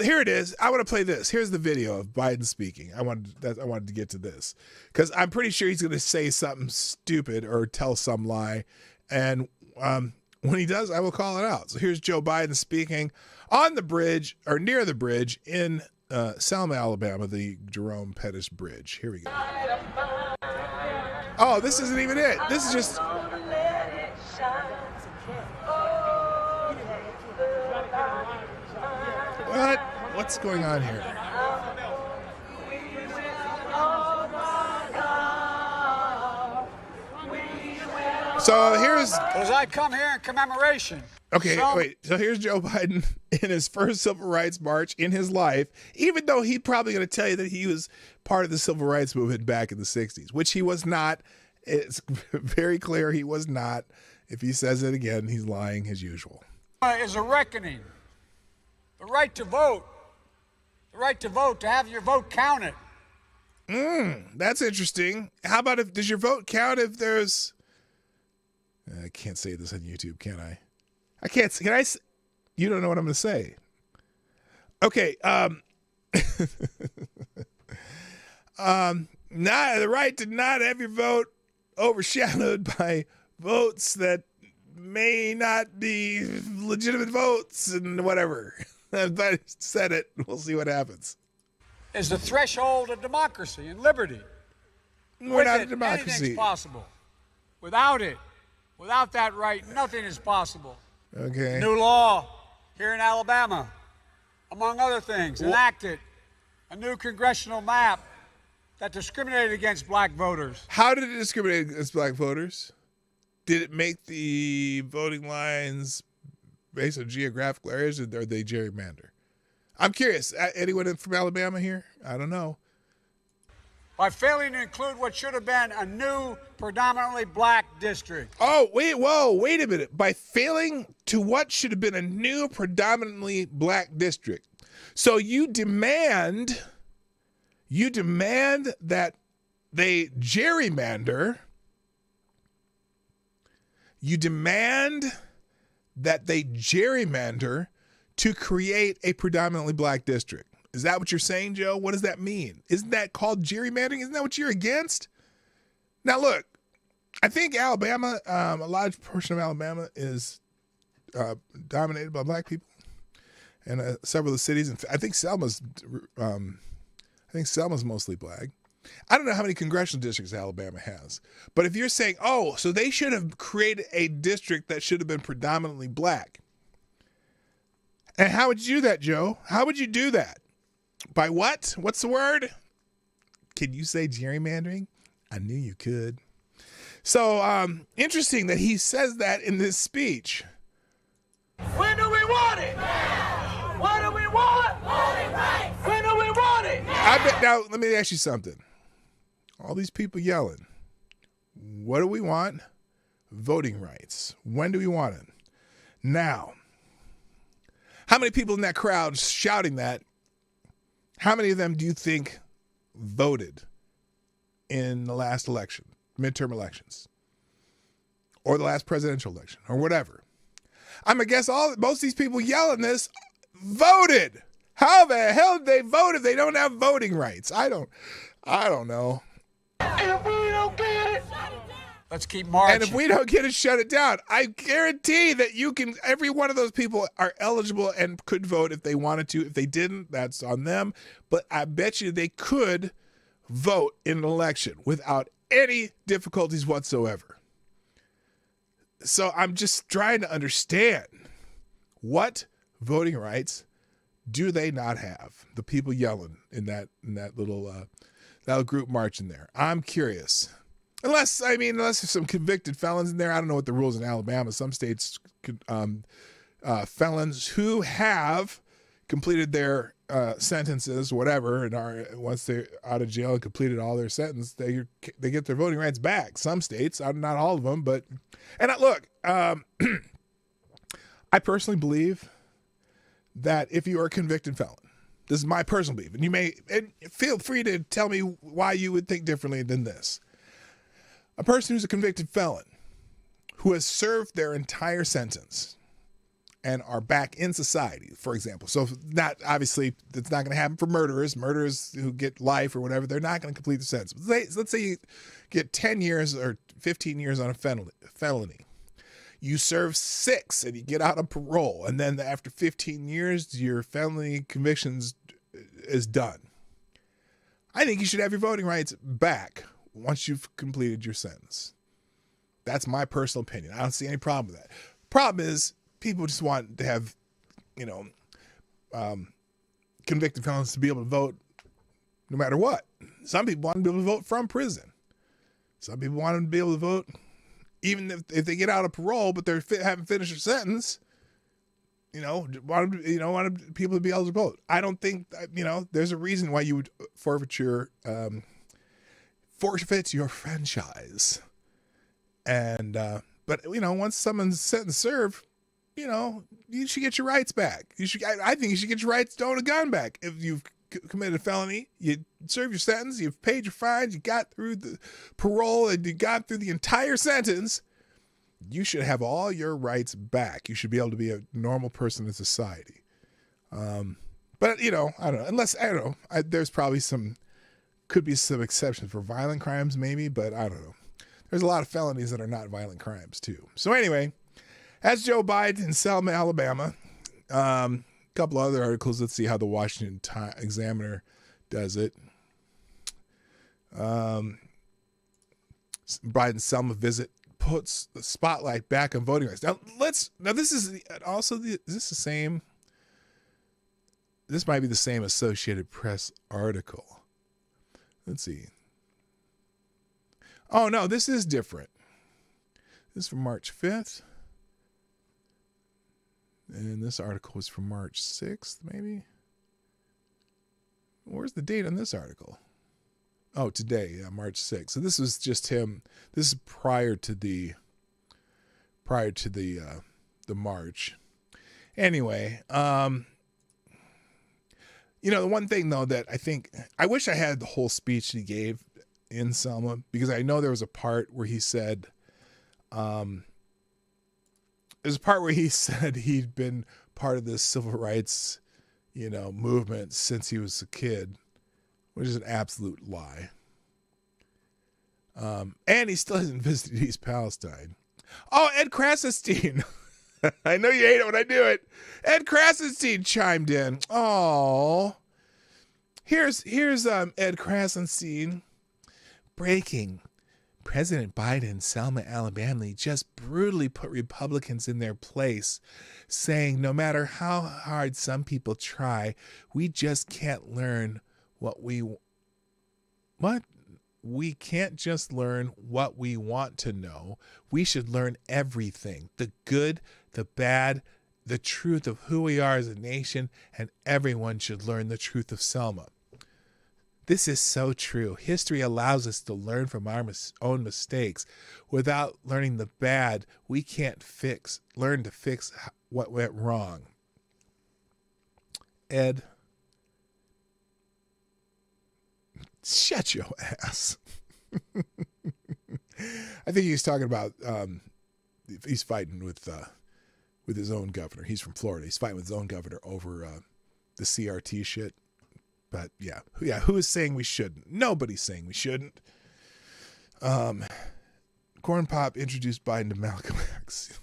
here it is. I want to play this. Here's the video of Biden speaking. I wanted to get to this because I'm pretty sure he's going to say something stupid or tell some lie. And when he does, I will call it out. So here's Joe Biden speaking on the bridge or near the bridge in Selma, Alabama, the Jerome Pettis Bridge. Here we go. Oh, this isn't even it. This is just... What? What's going on here? So here's...
As I come here in commemoration.
Okay, wait. So here's Joe Biden in his first civil rights march in his life, even though he's probably going to tell you that he was part of the civil rights movement back in the 60s, which he was not. It's very clear he was not. If he says it again, he's lying as usual.
Is a reckoning. The right to vote. The right to vote, to have your vote counted.
That's interesting. How about does your vote count if there's... I can't say this on YouTube, can I? I can't. Can I? You don't know what I'm going to say. Okay. Not the right to not have your vote overshadowed by votes that may not be legitimate votes and whatever. If I said it, we'll see what happens.
Is the threshold of democracy and liberty.
We're not a democracy.
Anything's possible. Without it, without that right, nothing is possible.
Okay.
New law here in Alabama, among other things, enacted a new congressional map that discriminated against black voters.
How did it discriminate against black voters? Did it make the voting lines based on geographical areas, or are they gerrymander? I'm curious. Anyone from Alabama here? I don't know.
By failing to include what should have been a new, predominantly black district.
Oh, wait a minute. By failing to what should have been a new, predominantly black district. So you demand that they gerrymander. You demand that they gerrymander to create a predominantly black district. Is that what you're saying, Joe? What does that mean? Isn't that called gerrymandering? Isn't that what you're against? Now, look, I think Alabama, a large portion of Alabama is dominated by black people, and several of the cities. I think Selma's mostly black. I don't know how many congressional districts Alabama has, but if you're saying, oh, so they should have created a district that should have been predominantly black, and how would you do that, Joe? How would you do that? By what? What's the word? Can you say gerrymandering? I knew you could. So interesting that he says that in this speech.
When do we want it? Now. What do we want? Voting rights. When do we want it?
Now, let me ask you something. All these people yelling. What do we want? Voting rights. When do we want it? Now. How many people in that crowd shouting that? How many of them do you think voted in the last election, midterm elections, or the last presidential election, or whatever? I'm gonna guess most of these people yelling this voted. How the hell did they vote if they don't have voting rights? I don't know.
If we don't get it,
Let's keep marching.
And if we don't get it, shut it down. I guarantee that every one of those people are eligible and could vote if they wanted to. If they didn't, that's on them. But I bet you they could vote in an election without any difficulties whatsoever. So I'm just trying to understand, what voting rights do they not have? The people yelling in that little group marching there. I'm curious. Unless there's some convicted felons in there. I don't know what the rules in Alabama. Some states, felons who have completed their sentences, whatever, and once they're out of jail and completed all their sentence, they get their voting rights back. Some states, not all of them, but I personally believe that if you are a convicted felon, this is my personal belief, and feel free to tell me why you would think differently than this. A person who's a convicted felon who has served their entire sentence and are back in society, for example. So obviously that's not going to happen for murderers who get life or whatever. They're not going to complete the sentence. Let's say you get 10 years or 15 years on a felony. You serve 6 and you get out on parole. And then after 15 years, your felony convictions is done. I think you should have your voting rights back once you've completed your sentence. That's my personal opinion. I don't see any problem with that. Problem is, people just want to have, convicted felons to be able to vote no matter what. Some people want to be able to vote from prison. Some people want them to be able to vote even if they get out of parole, but they haven't finished their sentence. Want people to be able to vote. I don't think, there's a reason why you would forfeit your franchise. And, but once someone's set and served, you should get your rights back. I think you should get your rights to own a gun back. If you've committed a felony, you serve your sentence, you've paid your fines, you got through the parole, and you got through the entire sentence, you should have all your rights back. You should be able to be a normal person in society. But, I don't know. There's probably could be some exceptions for violent crimes maybe, but I don't know. There's a lot of felonies that are not violent crimes too. So anyway, that's Joe Biden in Selma, Alabama. Couple other articles. Let's see how the Washington Examiner does it. Biden's Selma visit puts the spotlight back on voting rights. Now this is also is this the same? This might be the same Associated Press article. Let's see. Oh no, this is different. This is from March 5th. And this article was from March 6th, maybe? Where's the date on this article? Oh, today, March 6th. So this was just him. This is prior to the march. Anyway, the one thing though that I wish I had the whole speech he gave in Selma, because I know there was a part where he said, there's a part where he said he'd been part of this civil rights, movement since he was a kid, which is an absolute lie. And he still hasn't visited East Palestine. Oh, Ed Krasenstein. I know you hate it when I do it. Ed Krasenstein chimed in. Oh, here's Ed Krasenstein. Breaking. President Biden in Selma, Alabama, just brutally put Republicans in their place, saying no matter how hard some people try, we just can't learn we can't just learn what we want to know. We should learn everything, the good, the bad, the truth of who we are as a nation, and everyone should learn the truth of Selma. This is so true. History allows us to learn from our own mistakes. Without learning the bad, we can't learn to fix what went wrong. Ed, shut your ass. I think he's talking about he's fighting with with his own governor. He's from Florida. He's fighting with his own governor over the CRT shit. But yeah, who is saying we shouldn't? Nobody's saying we shouldn't. Corn Pop introduced Biden to Malcolm X.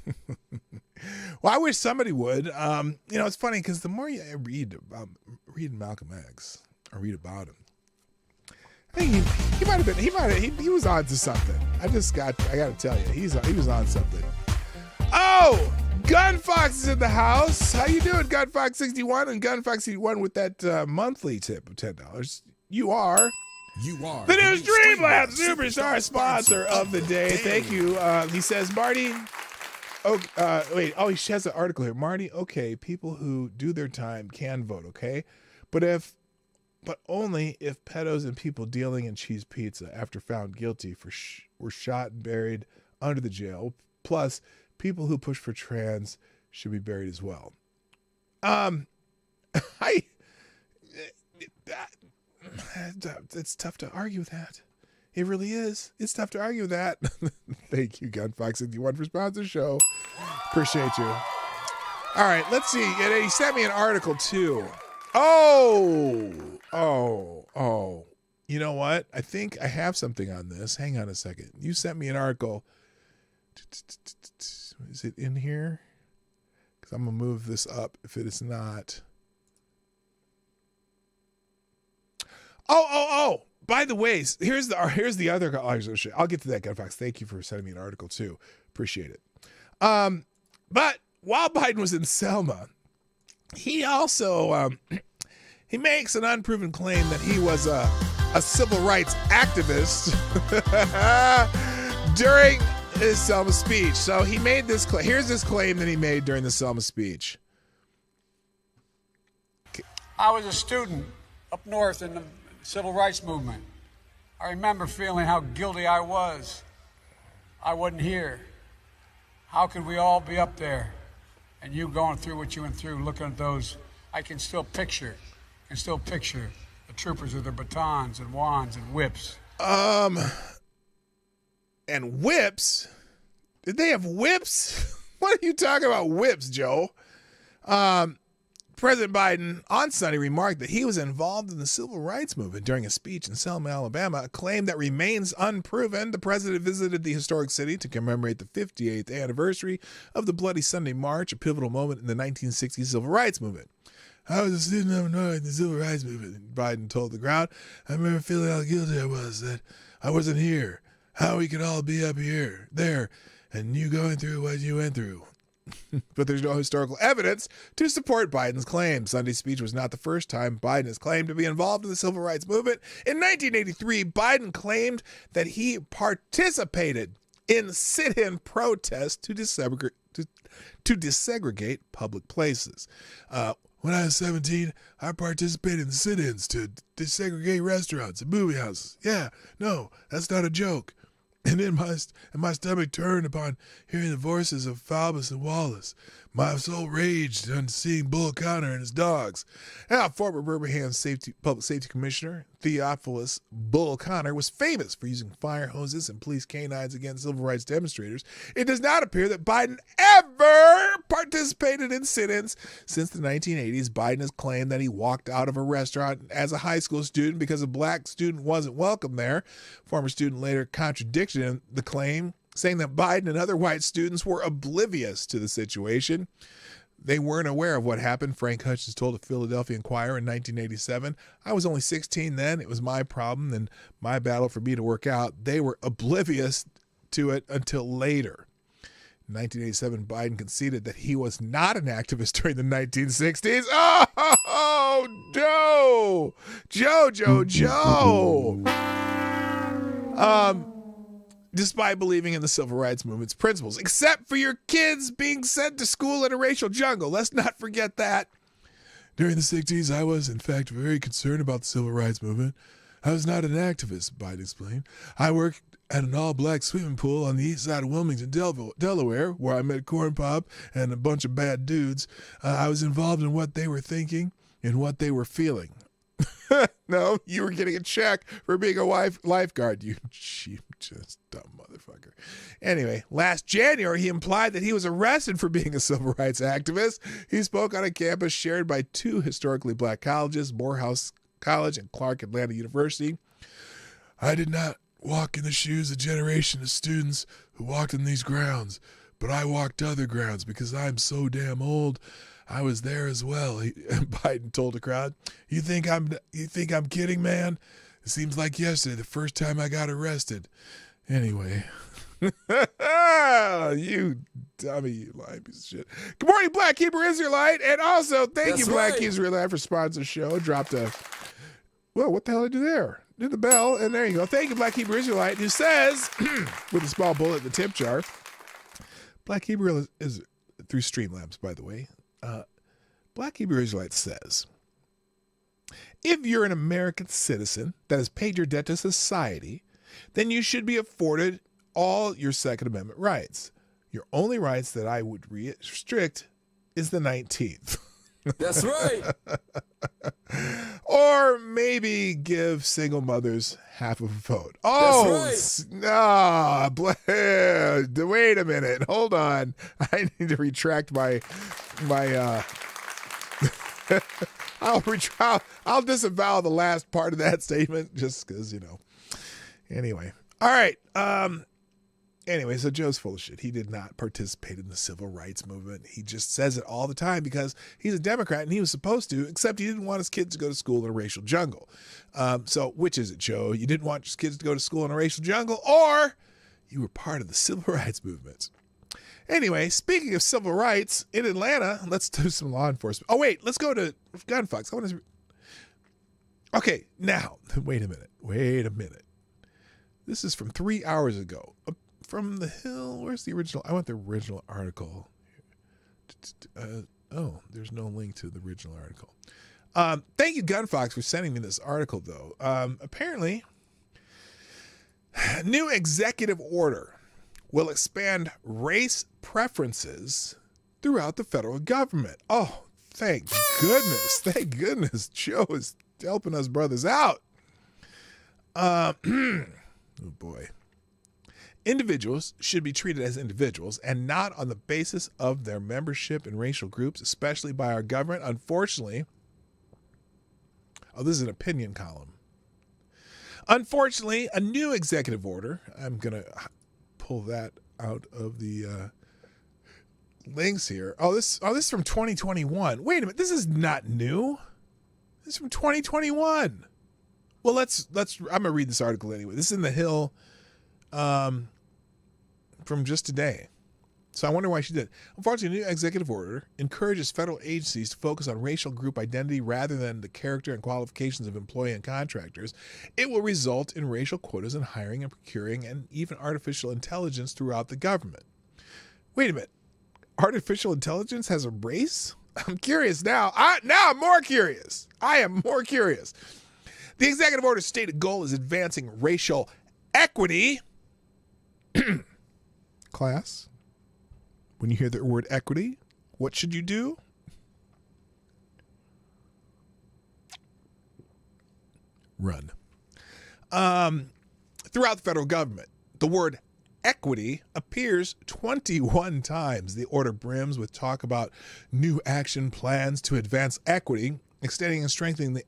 Well, I wish somebody would. It's funny because the more I read Malcolm X, or read about him, I think he was on to something. I got to tell you, he was on something. Oh, Gunfox is in the house. How you doing, Gunfox61? And Gunfox61 with that monthly tip of $10. You are the new Streamlabs Superstar sponsor of the day. Thank you. He says, Marty. Oh, he has an article here. Marty, okay, people who do their time can vote, okay? But only if pedos and people dealing in cheese pizza after found guilty were shot and buried under the jail. Plus, people who push for trans should be buried as well. It's tough to argue with that. It really is. It's tough to argue with that. Thank you, Gunfox51, for sponsoring the show. Appreciate you. All right, let's see. He sent me an article, too. Oh. You know what? I think I have something on this. Hang on a second. You sent me an article. Is it in here? Because I'm going to move this up if it is not. Oh. By the way, here's the other. I'll get to that, Gunfox. Thank you for sending me an article, too. Appreciate it. But while Biden was in Selma, he also he makes an unproven claim that he was a civil rights activist during his Selma speech. So he made this claim. Here's this claim that he made during the Selma speech.
I was a student up north in the civil rights movement. I remember feeling how guilty I was. I wasn't here. How could we all be up there and you going through what you went through, looking at those? I can still picture the troopers with their batons and wands and whips.
And whips? Did they have whips? What are you talking about, whips, Joe? President Biden on Sunday remarked that he was involved in the civil rights movement during a speech in Selma, Alabama, a claim that remains unproven. The president visited the historic city to commemorate the 58th anniversary of the Bloody Sunday March, a pivotal moment in the 1960s civil rights movement. I was a student up north in the civil rights movement, Biden told the crowd. I remember feeling how guilty I was that I wasn't here, how we could all be up here, there, and you going through what you went through. But there's no historical evidence to support Biden's claim. Sunday's speech was not the first time Biden has claimed to be involved in the civil rights movement. In 1983, Biden claimed that he participated in sit-in protests to desegregate public places. When I was 17, I participated in sit-ins to desegregate restaurants and movie houses. Yeah, no, that's not a joke. And then my stomach turned upon hearing the voices of Faubus and Wallace. My soul raged on seeing Bull Connor and his dogs. Now, former Birmingham Public Safety Commissioner Theophilus Bull Connor was famous for using fire hoses and police canines against civil rights demonstrators. It does not appear that Biden ever participated in sit-ins. Since the 1980s, Biden has claimed that he walked out of a restaurant as a high school student because a black student wasn't welcome there. Former student later contradicted the claim, saying that Biden and other white students were oblivious to the situation. They weren't aware of what happened, Frank Hutchins told a Philadelphia Inquirer in 1987. I was only 16 then. It was my problem and my battle for me to work out. They were oblivious to it until later. In 1987, Biden conceded that he was not an activist during the 1960s. Oh, Joe! Despite believing in the civil rights movement's principles, except for your kids being sent to school in a racial jungle. Let's not forget that. During the 60s, I was, in fact, very concerned about the civil rights movement. I was not an activist, Biden explained. I worked at an all-black swimming pool on the east side of Wilmington, Delaware, where I met Corn Pop and a bunch of bad dudes. I was involved in what they were thinking and what they were feeling. No, you were getting a check for being a lifeguard. You cheap, just dumb motherfucker. Anyway, last January, he implied that he was arrested for being a civil rights activist. He spoke on a campus shared by two historically black colleges, Morehouse College and Clark Atlanta University. I did not walk in the shoes of a generation of students who walked in these grounds, but I walked other grounds because I'm so damn old. I was there as well, Biden told the crowd. You think I'm kidding, man? It seems like yesterday, the first time I got arrested. Anyway. You dummy, you lying piece of shit. Good morning, Black Hebrew Israelite. And also, thank you, Black Hebrew Israelite, for sponsoring the show. Dropped a, well, what the hell did I do there? Did the bell, and there you go. Thank you, Black Hebrew Israelite, who says, with a small bullet in the tip jar, Black Hebrew is through Streamlabs, by the way. Black Hebrew Israelite says, if you're an American citizen that has paid your debt to society, then you should be afforded all your Second Amendment rights. Your only rights that I would restrict is the 19th.
That's right.
Or maybe give single mothers half of a vote. Oh,
that's
right. No, wait a minute. Hold on. I need to retract my I'll disavow the last part of that statement just because, you know. Anyway. All right. Anyway, so Joe's full of shit. He did not participate in the civil rights movement. He just says it all the time because he's a Democrat and he was supposed to, except he didn't want his kids to go to school in a racial jungle. So which is it, Joe? You didn't want your kids to go to school in a racial jungle, or you were part of the civil rights movement? Anyway, speaking of civil rights, in Atlanta, let's do some law enforcement. Oh, wait, let's go to gunfucks. Okay, now, wait a minute. This is from 3 hours ago. From the Hill, where's the original? I want the original article. Oh, there's no link to the original article. Thank you, Gunfox, for sending me this article, though. Apparently, new executive order will expand race preferences throughout the federal government. Oh, thank goodness. Thank goodness Joe is helping us brothers out. Oh, boy. Individuals should be treated as individuals and not on the basis of their membership in racial groups, especially by our government. Unfortunately, this is an opinion column. Unfortunately, a new executive order, I'm going to pull that out of the links here. This is from 2021. Wait a minute, this is not new. This is from 2021. Well, let's I'm going to read this article anyway. This is in the Hill from just today. So I wonder why she did. Unfortunately, a new executive order encourages federal agencies to focus on racial group identity rather than the character and qualifications of employee and contractors. It will result in racial quotas in hiring and procuring and even artificial intelligence throughout the government. Wait a minute. Artificial intelligence has a race? I'm curious now. I'm more curious. I am more curious. The executive order's stated goal is advancing racial equity. Class, when you hear the word equity, what should you do? Run. Throughout the federal government, the word equity appears 21 times. The order brims with talk about new action plans to advance equity, extending and strengthening the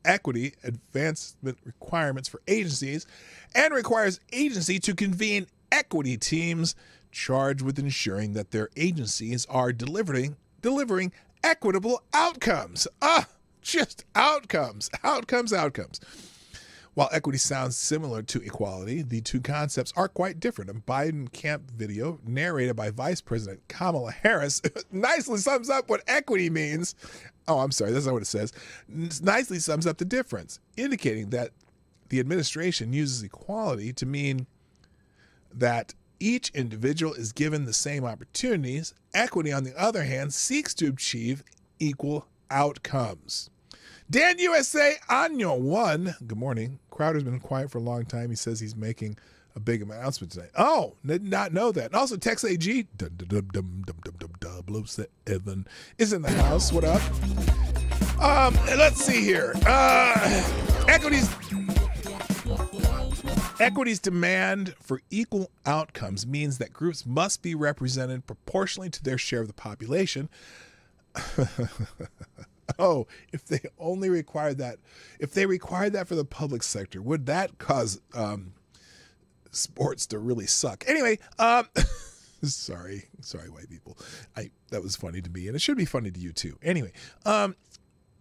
equity advancement requirements for agencies, and requires agency to convene equity teams charged with ensuring that their agencies are delivering equitable outcomes. Just outcomes. While equity sounds similar to equality, the two concepts are quite different. A Biden camp video narrated by Vice President Kamala Harris nicely sums up what equity means. Oh, I'm sorry, that's not what it says. Nicely sums up the difference, indicating that the administration uses equality to mean that each individual is given the same opportunities. Equity, on the other hand, seeks to achieve equal outcomes. Dan USA, Año 1. Good morning. Crowder's been quiet for a long time. He says he's making a big announcement tonight. Oh, did not know that. And also, Tex AG, 007 is in the house. What up? Let's see here. Equity's demand for equal outcomes means that groups must be represented proportionally to their share of the population. Oh, if they only required that, if they required that for the public sector, would that cause sports to really suck? Anyway, sorry, white people. That was funny to me, and it should be funny to you too. Anyway,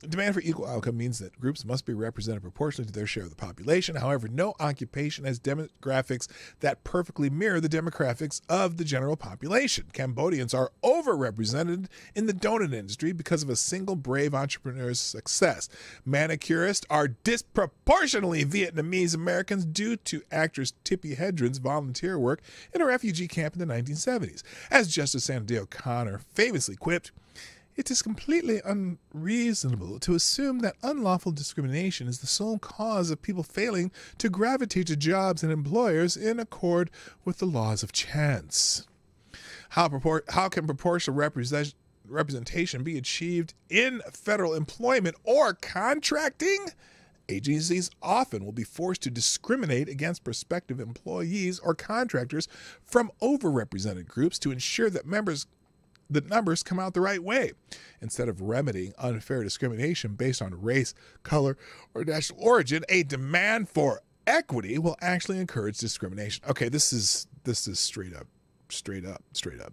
demand for equal outcome means that groups must be represented proportionally to their share of the population. However, no occupation has demographics that perfectly mirror the demographics of the general population. Cambodians are overrepresented in the donut industry because of a single brave entrepreneur's success. Manicurists are disproportionately Vietnamese Americans due to actress Tippi Hedren's volunteer work in a refugee camp in the 1970s. As Justice Sandra O'Connor famously quipped, "It is completely unreasonable to assume that unlawful discrimination is the sole cause of people failing to gravitate to jobs and employers in accord with the laws of chance." How can proportional representation be achieved in federal employment or contracting? Agencies often will be forced to discriminate against prospective employees or contractors from overrepresented groups to ensure that the numbers come out the right way. Instead of remedying unfair discrimination based on race, color, or national origin, a demand for equity will actually encourage discrimination. Okay, this is straight up.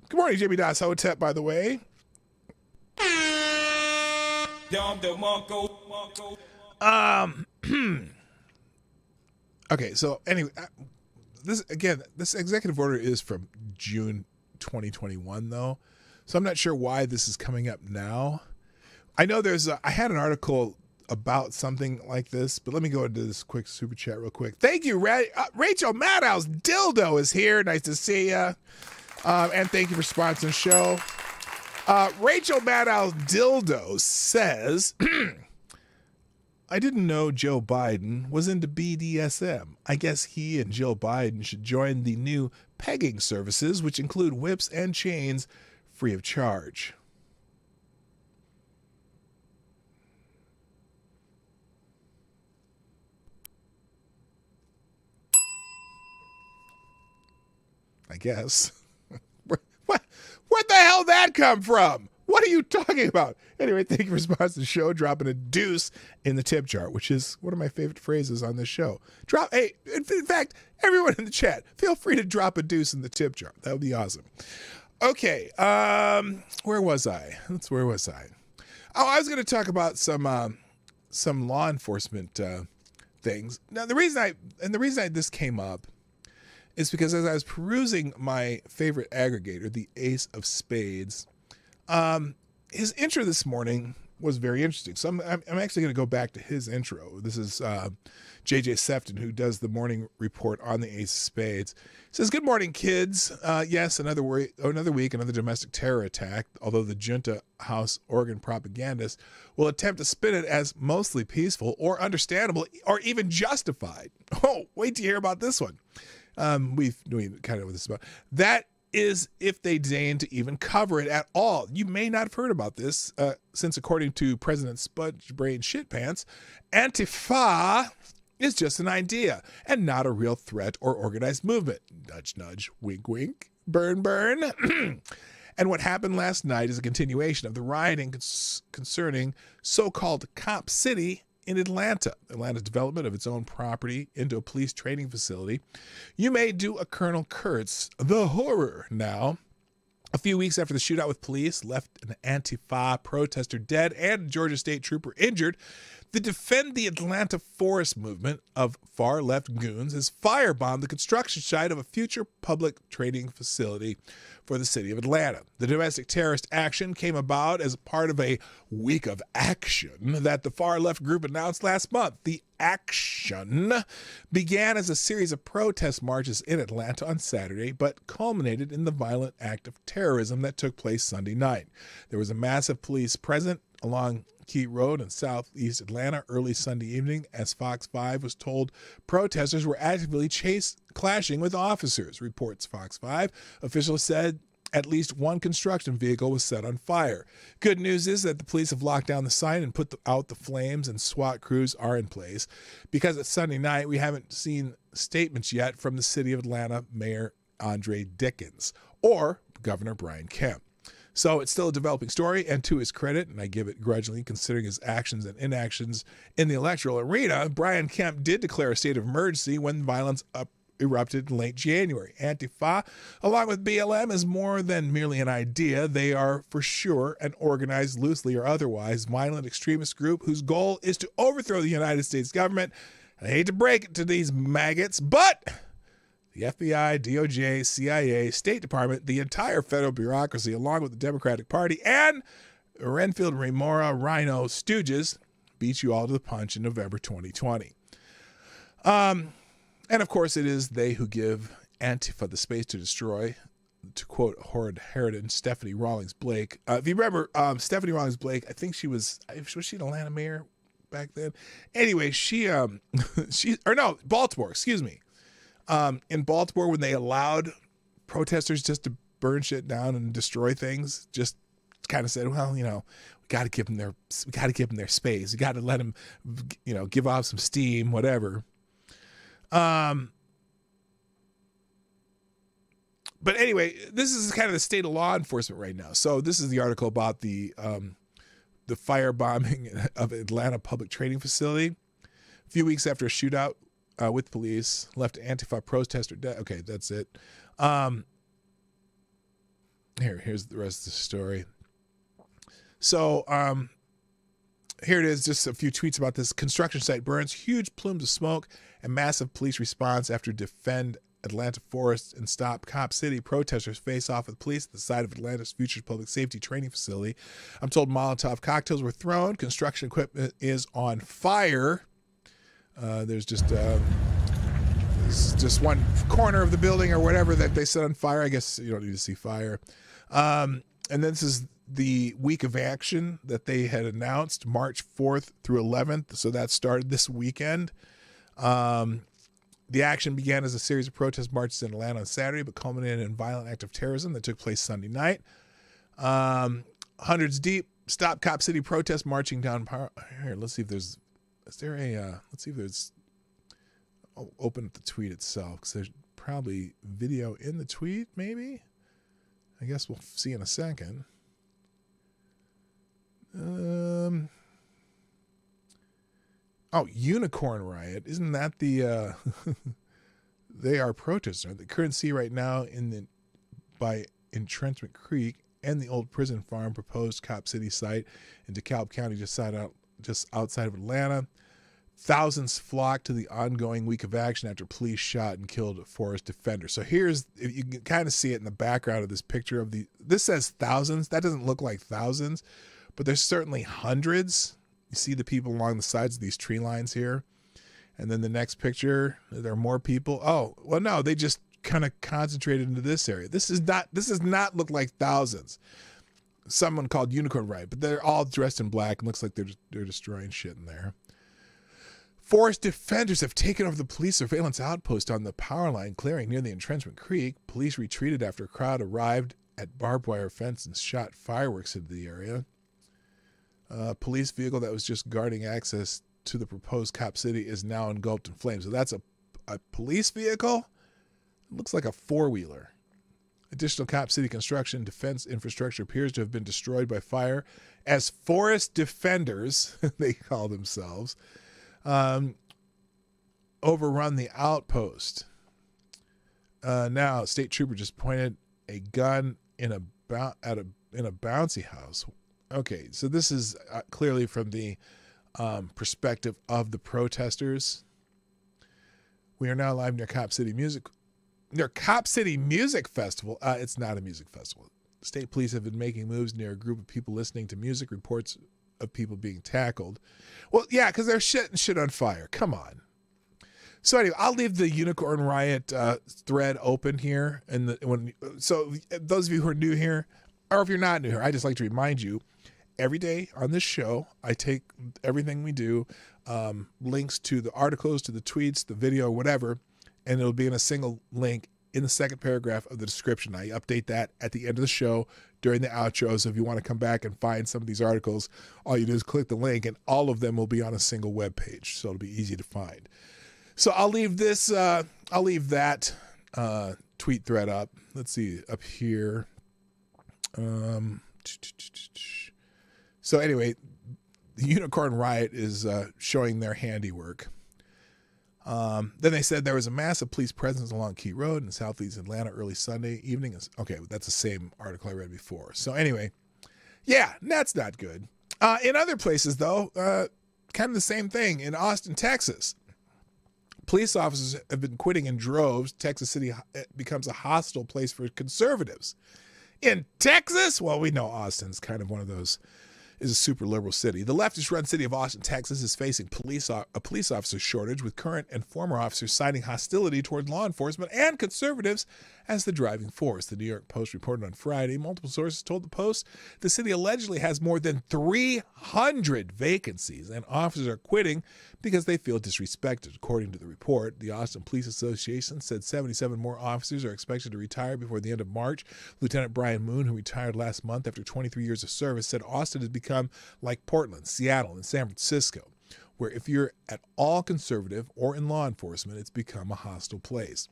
Good morning, Jimmy Das Hotep, by the way. Okay, so anyway, this executive order is from June 2021, though. So I'm not sure why this is coming up now. I know I had an article about something like this, but let me go into this quick super chat real quick. Thank you, Rachel Madhouse Dildo is here. Nice to see you. And thank you for sponsoring the show. Rachel Madhouse Dildo says, I didn't know Joe Biden was into BDSM. I guess he and Jill Biden should join the new pegging services, which include whips and chains, free of charge. I guess. What the hell did that come from? What are you talking about? Anyway, thank you for sponsoring the show, dropping a deuce in the tip jar, which is one of my favorite phrases on this show. In fact, everyone in the chat, feel free to drop a deuce in the tip jar. That would be awesome. Okay, where was I? Oh, I was going to talk about some law enforcement things. Now, the reason this came up is because as I was perusing my favorite aggregator, the Ace of Spades, his intro this morning was very interesting. So I'm actually going to go back to his intro. This is J.J. Sefton, who does the morning report on the Ace of Spades. He says, "Good morning, kids. Yes, another week, another domestic terror attack, although the Junta House Oregon propagandists will attempt to spin it as mostly peaceful or understandable or even justified." Oh, wait to hear about this one. We've kind of what this is about. That is if they deign to even cover it at all. You may not have heard about this, since according to President Spudge Brain Shitpants, Antifa is just an idea and not a real threat or organized movement. Nudge, nudge, wink, wink, burn, burn. And what happened last night is a continuation of the rioting concerning so-called Cop City in Atlanta's development of its own property into a police training facility. You may do a Colonel Kurtz, the horror now. A few weeks after the shootout with police left an Antifa protester dead and a Georgia State trooper injured, the Defend the Atlanta Forest movement of far-left goons has firebombed the construction site of a future public training facility for the city of Atlanta. The domestic terrorist action came about as part of a week of action that the far-left group announced last month. The action began as a series of protest marches in Atlanta on Saturday, but culminated in the violent act of terrorism that took place Sunday night. There was a massive police presence along Key Road in southeast Atlanta early Sunday evening as Fox 5 was told protesters were actively clashing with officers, reports Fox 5. Officials said at least one construction vehicle was set on fire. Good news is that the police have locked down the site and put out the flames, and SWAT crews are in place. Because it's Sunday night, we haven't seen statements yet from the city of Atlanta Mayor Andre Dickens or Governor Brian Kemp. So it's still a developing story, and to his credit, and I give it grudgingly considering his actions and inactions in the electoral arena, Brian Kemp did declare a state of emergency when violence erupted in late January. Antifa, along with BLM, is more than merely an idea. They are for sure an organized, loosely or otherwise, violent extremist group whose goal is to overthrow the United States government. I hate to break it to these maggots, but the FBI, DOJ, CIA, State Department, the entire federal bureaucracy, along with the Democratic Party and Renfield, Remora, Rhino stooges, beat you all to the punch in November 2020. And of course, it is they who give Antifa the space to destroy, to quote horrid heritage Stephanie Rawlings Blake. If you remember, Stephanie Rawlings Blake, I think she was she an Atlanta mayor back then? Anyway, Baltimore, excuse me. In Baltimore, when they allowed protesters just to burn shit down and destroy things, just kind of said, well, we got to give them their space. We got to let them, give off some steam, whatever. But anyway, this is kind of the state of law enforcement right now. So this is the article about the firebombing of Atlanta public training facility. A few weeks after a shootout with police left Antifa protester dead. Okay, that's it. Here's the rest of the story. So here it is, just a few tweets about this. Construction site burns, huge plumes of smoke, and massive police response after Defend Atlanta Forest and Stop Cop City protesters face off with police at the site of Atlanta's future public safety training facility. I'm told Molotov cocktails were thrown. Construction equipment is on fire. There's just one corner of the building or whatever that they set on fire. I guess you don't need to see fire. And then this is the week of action that they had announced, March 4th through 11th. So that started this weekend. The action began as a series of protest marches in Atlanta on Saturday, but culminated in a violent act of terrorism that took place Sunday night. Hundreds deep, Stop Cop City protest marching down. Here, let's see if there's. I'll open up the tweet itself because there's probably video in the tweet, maybe. I guess we'll see in a second. Unicorn Riot. Isn't that the they are protesters. The current scene right now by Entrenchment Creek and the old prison farm proposed Cop City site in DeKalb County just outside of Atlanta. Thousands flocked to the ongoing week of action after police shot and killed a forest defender. So you can kind of see it in the background of this picture this says thousands. That doesn't look like thousands, but there's certainly hundreds. You see the people along the sides of these tree lines here. And then the next picture, there are more people. Oh, well, no, they just kind of concentrated into this area. This does not look like thousands. Someone called Unicorn Riot, but they're all dressed in black and looks like they're destroying shit in there. Forest defenders have taken over the police surveillance outpost on the power line clearing near the Entrenchment Creek. Police retreated after a crowd arrived at barbed wire fence and shot fireworks into the area. A police vehicle that was just guarding access to the proposed Cop City is now engulfed in flames. So that's a police vehicle? It looks like a four-wheeler. Additional Cop City construction defense infrastructure appears to have been destroyed by fire as forest defenders, they call themselves, overrun the outpost. Now, state trooper just pointed a gun in a bouncy house. Okay, so this is clearly from the perspective of the protesters. We are now live near Cop City Music Festival. It's not a music festival. State police have been making moves near a group of people listening to music. Reports of people being tackled. Well, yeah, because they're setting shit on fire. Come on. So anyway, I'll leave the Unicorn Riot thread open here. So those of you who are new here, or if you're not new here, I just like to remind you, every day on this show, I take everything we do, links to the articles, to the tweets, the video, whatever, and it'll be in a single link in the second paragraph of the description. I update that at the end of the show during the outro. So if you want to come back and find some of these articles, all you do is click the link and all of them will be on a single web page. So it'll be easy to find. So I'll leave that tweet thread up. Let's see up here. So anyway, the Unicorn Riot is showing their handiwork. Then they said there was a massive police presence along Key Road in southeast Atlanta early Sunday evening. Okay, that's the same article I read before. So anyway, yeah, that's not good. In other places, though, kind of the same thing. In Austin, Texas, police officers have been quitting in droves. Texas City becomes a hostile place for conservatives. In Texas, well, we know Austin's kind of one of those, is a super liberal city. The leftist-run city of Austin, Texas is facing a police officer shortage, with current and former officers citing hostility toward law enforcement and conservatives as the driving force. The New York Post reported on Friday multiple sources told the Post the city allegedly has more than 300 vacancies, and officers are quitting because they feel disrespected. According to the report, the Austin Police Association said 77 more officers are expected to retire before the end of March. Lieutenant Brian Moon, who retired last month after 23 years of service, said Austin has become like Portland, Seattle, and San Francisco, where if you're at all conservative or in law enforcement, it's become a hostile place.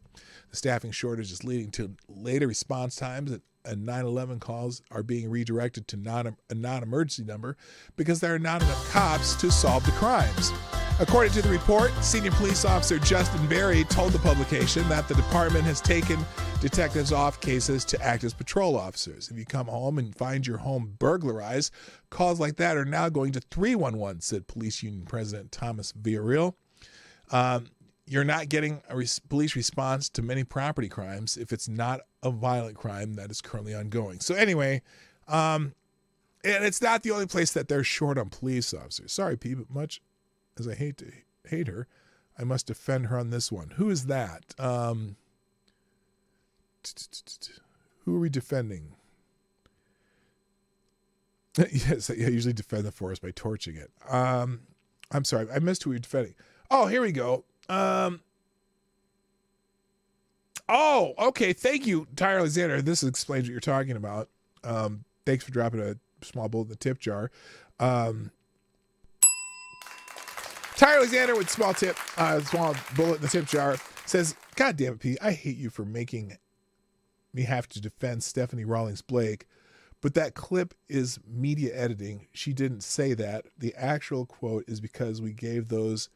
The staffing shortage is leading to later response times, and 911 calls are being redirected to a non-emergency number because there are not enough cops to solve the crimes. According to the report, senior police officer Justin Berry told the publication that the department has taken detectives off cases to act as patrol officers. If you come home and find your home burglarized, calls like that are now going to 311, said Police Union President Thomas Villarreal. You're not getting a police response to many property crimes if it's not a violent crime that is currently ongoing. So anyway, and it's not the only place that they're short on police officers. Sorry, P, but much as I hate her, I must defend her on this one. Who is that? Who are we defending? Yes, I usually defend the forest by torching it. I'm sorry, I missed who we were defending. Oh, here we go. Oh, okay. Thank you, Ty Alexander. This explains what you're talking about. Thanks for dropping a small bullet in the tip jar. Ty Alexander with small bullet in the tip jar says, God damn it, P, I hate you for making me have to defend Stephanie Rawlings Blake, but that clip is media editing. She didn't say that. The actual quote is because we gave those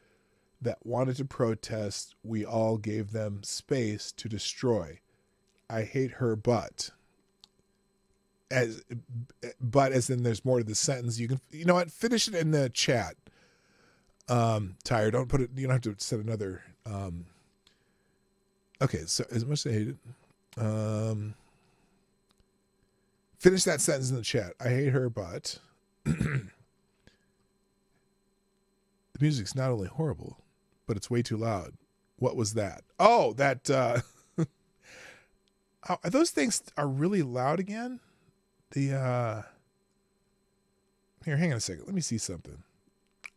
that wanted to protest, we all gave them space to destroy. I hate her, but as in there's more to the sentence. You know what? Finish it in the chat. Tyre, don't put it. You don't have to set another. Okay, so as much as I hate it, finish that sentence in the chat. I hate her, but the music's not only horrible, but it's way too loud. What was that? Oh, that. Those things are really loud again. Here, hang on a second. Let me see something.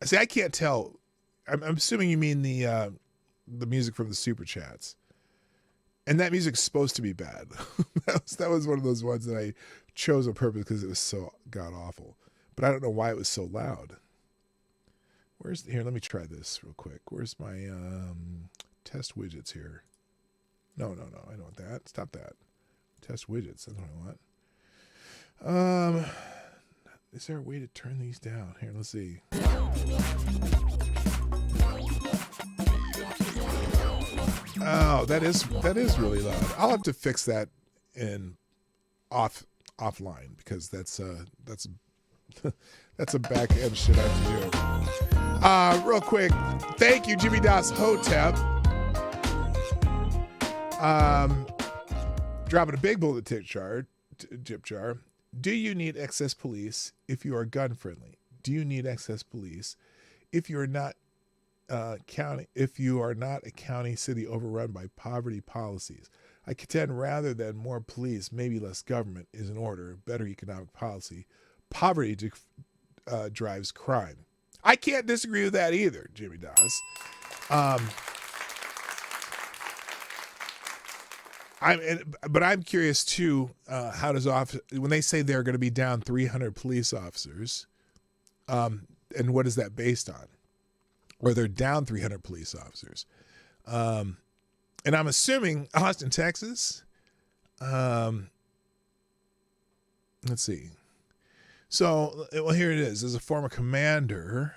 See, I can't tell. I'm assuming you mean the music from the super chats, and that music's supposed to be bad. that was one of those ones that I chose on purpose because it was so god awful. But I don't know why it was so loud. Here? Let me try this real quick. Where's my test widgets here? No. I don't want that. Stop that. Test widgets. That's what I want. Is there a way to turn these down? Here, let's see. Oh, that is really loud. I'll have to fix that in offline because that's a back end shit I have to do. Real quick, thank you, Jimmy Das Hotep. Dropping a big bullet tip jar. Do you need excess police if you are gun friendly? Do you need excess police if you are not a county city overrun by poverty policies? I contend rather than more police, maybe less government is in order. Better economic policy. Poverty drives crime. I can't disagree with that either, Jimmy does. But I'm curious too. How does when they say they're going to be down 300 police officers, and what is that based on? Or they're down 300 police officers, and I'm assuming Austin, Texas. Let's see. So, well, here it is. As a former commander,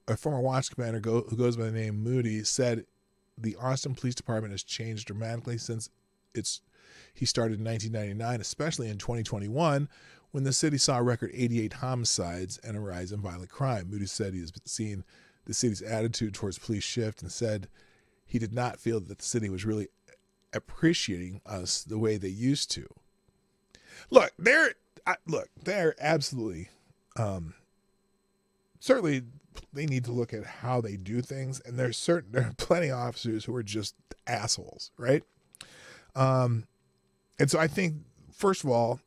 a former watch commander who goes by the name Moody said the Austin Police Department has changed dramatically since he started in 1999, especially in 2021, when the city saw a record 88 homicides and a rise in violent crime. Moody said he has seen the city's attitude towards police shift and said he did not feel that the city was really appreciating us the way they used to. Look, they're absolutely, certainly they need to look at how they do things. And there are plenty of officers who are just assholes, right? And so I think, first of all,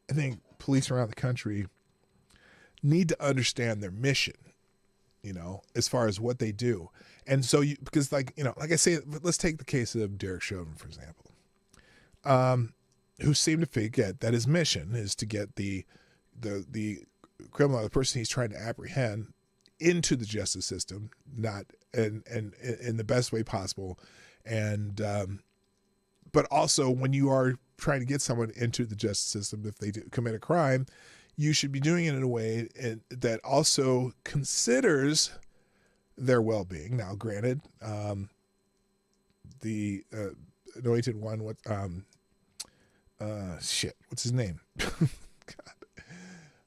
I think police around the country need to understand their mission, as far as what they do. And so because like I say, let's take the case of Derek Chauvin, for example, who seemed to forget that his mission is to get the criminal, the person he's trying to apprehend, into the justice system, not and in the best way possible. And, but also when you are trying to get someone into the justice system, if they commit a crime, you should be doing it in a way that also considers their well-being. Now, granted, the anointed one, what's his name?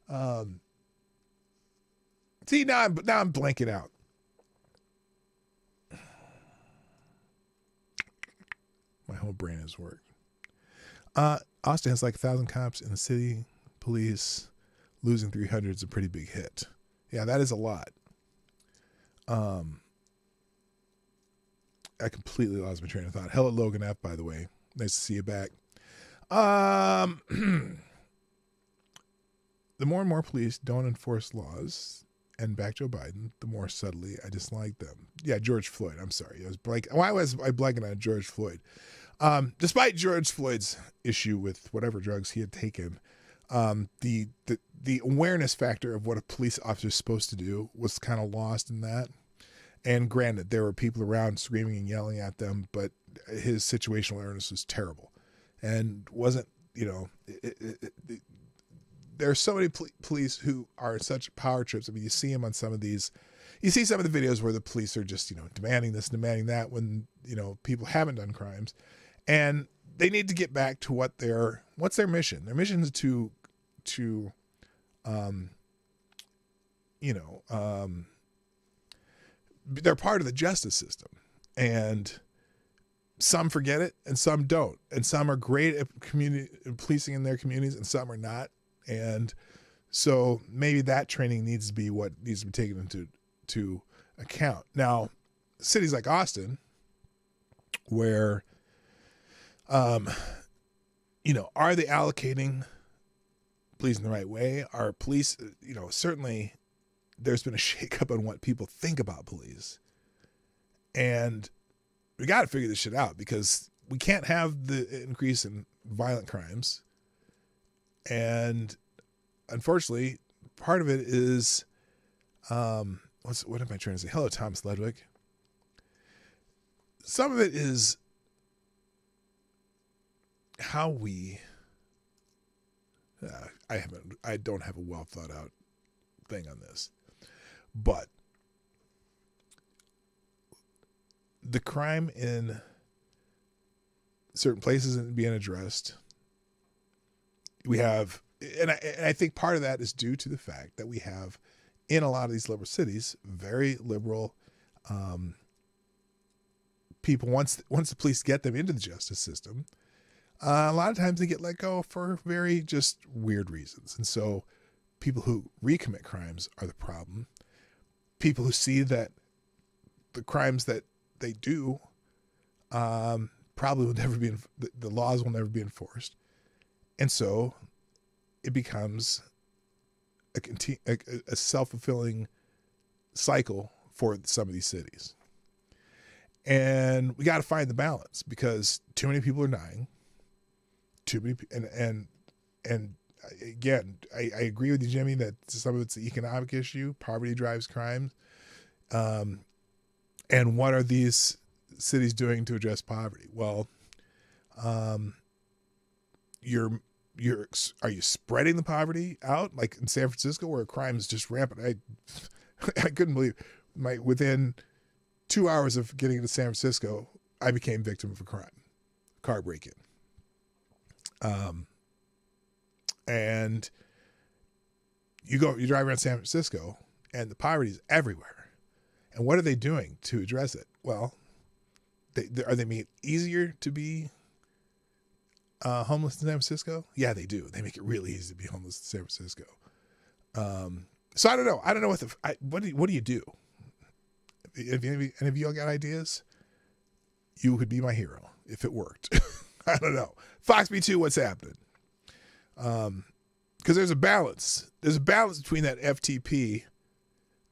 God. See, now I'm blanking out. My whole brain has worked. Austin has like 1,000 cops in the city. Police losing 300 is a pretty big hit. Yeah, that is a lot. I completely lost my train of thought. Hello, Logan F., by the way. Nice to see you back. The more and more police don't enforce laws and back Joe Biden, the more subtly I dislike them. Yeah, George Floyd. I'm sorry. Why was I blanking on George Floyd? Despite George Floyd's issue with whatever drugs he had taken, the awareness factor of what a police officer is supposed to do was kind of lost in that. And granted, there were people around screaming and yelling at them, but his situational awareness was terrible and wasn't, there are so many police who are such power trips. I mean, you see them on some of the videos where the police are just, demanding this, demanding that when, people haven't done crimes. And they need to get back to what's their mission? Their mission is to they're part of the justice system, and some forget it and some don't. And some are great at policing in their communities and some are not. And so maybe that training needs to be what needs to be taken into account. Now, cities like Austin, where, are they allocating police in the right way? Are police, certainly there's been a shakeup on what people think about police. And we got to figure this shit out because we can't have the increase in violent crimes. And unfortunately, part of it is, what am I trying to say? Hello, Thomas Ledwig. Some of it is how we, I don't have a well thought out thing on this, but the crime in certain places isn't being addressed. We have, and I think part of that is due to the fact that we have in a lot of these liberal cities, very liberal people. Once the police get them into the justice system, a lot of times they get let go for very just weird reasons. And so people who recommit crimes are the problem. People who see that the crimes that they do probably will never be, the laws will never be enforced. And so it becomes a self-fulfilling cycle for some of these cities. And we got to find the balance because too many people are dying. too many, and again, I agree with you, Jimmy, that some of it's the economic issue. Poverty drives crime. And what are these cities doing to address poverty? Well, are you spreading the poverty out like in San Francisco where crime is just rampant? I couldn't believe within 2 hours of getting into San Francisco, I became victim of a crime, car break-in. And you drive around San Francisco and the poverty is everywhere. And what are they doing to address it? Well, are they making it easier to be homeless in San Francisco? Yeah, they do. They make it really easy to be homeless in San Francisco. So I don't know. I don't know what do you do? If any of you all got ideas, you could be my hero if it worked. I don't know. Fox B2, what's happening? Because there's a balance. There's a balance between that FTP.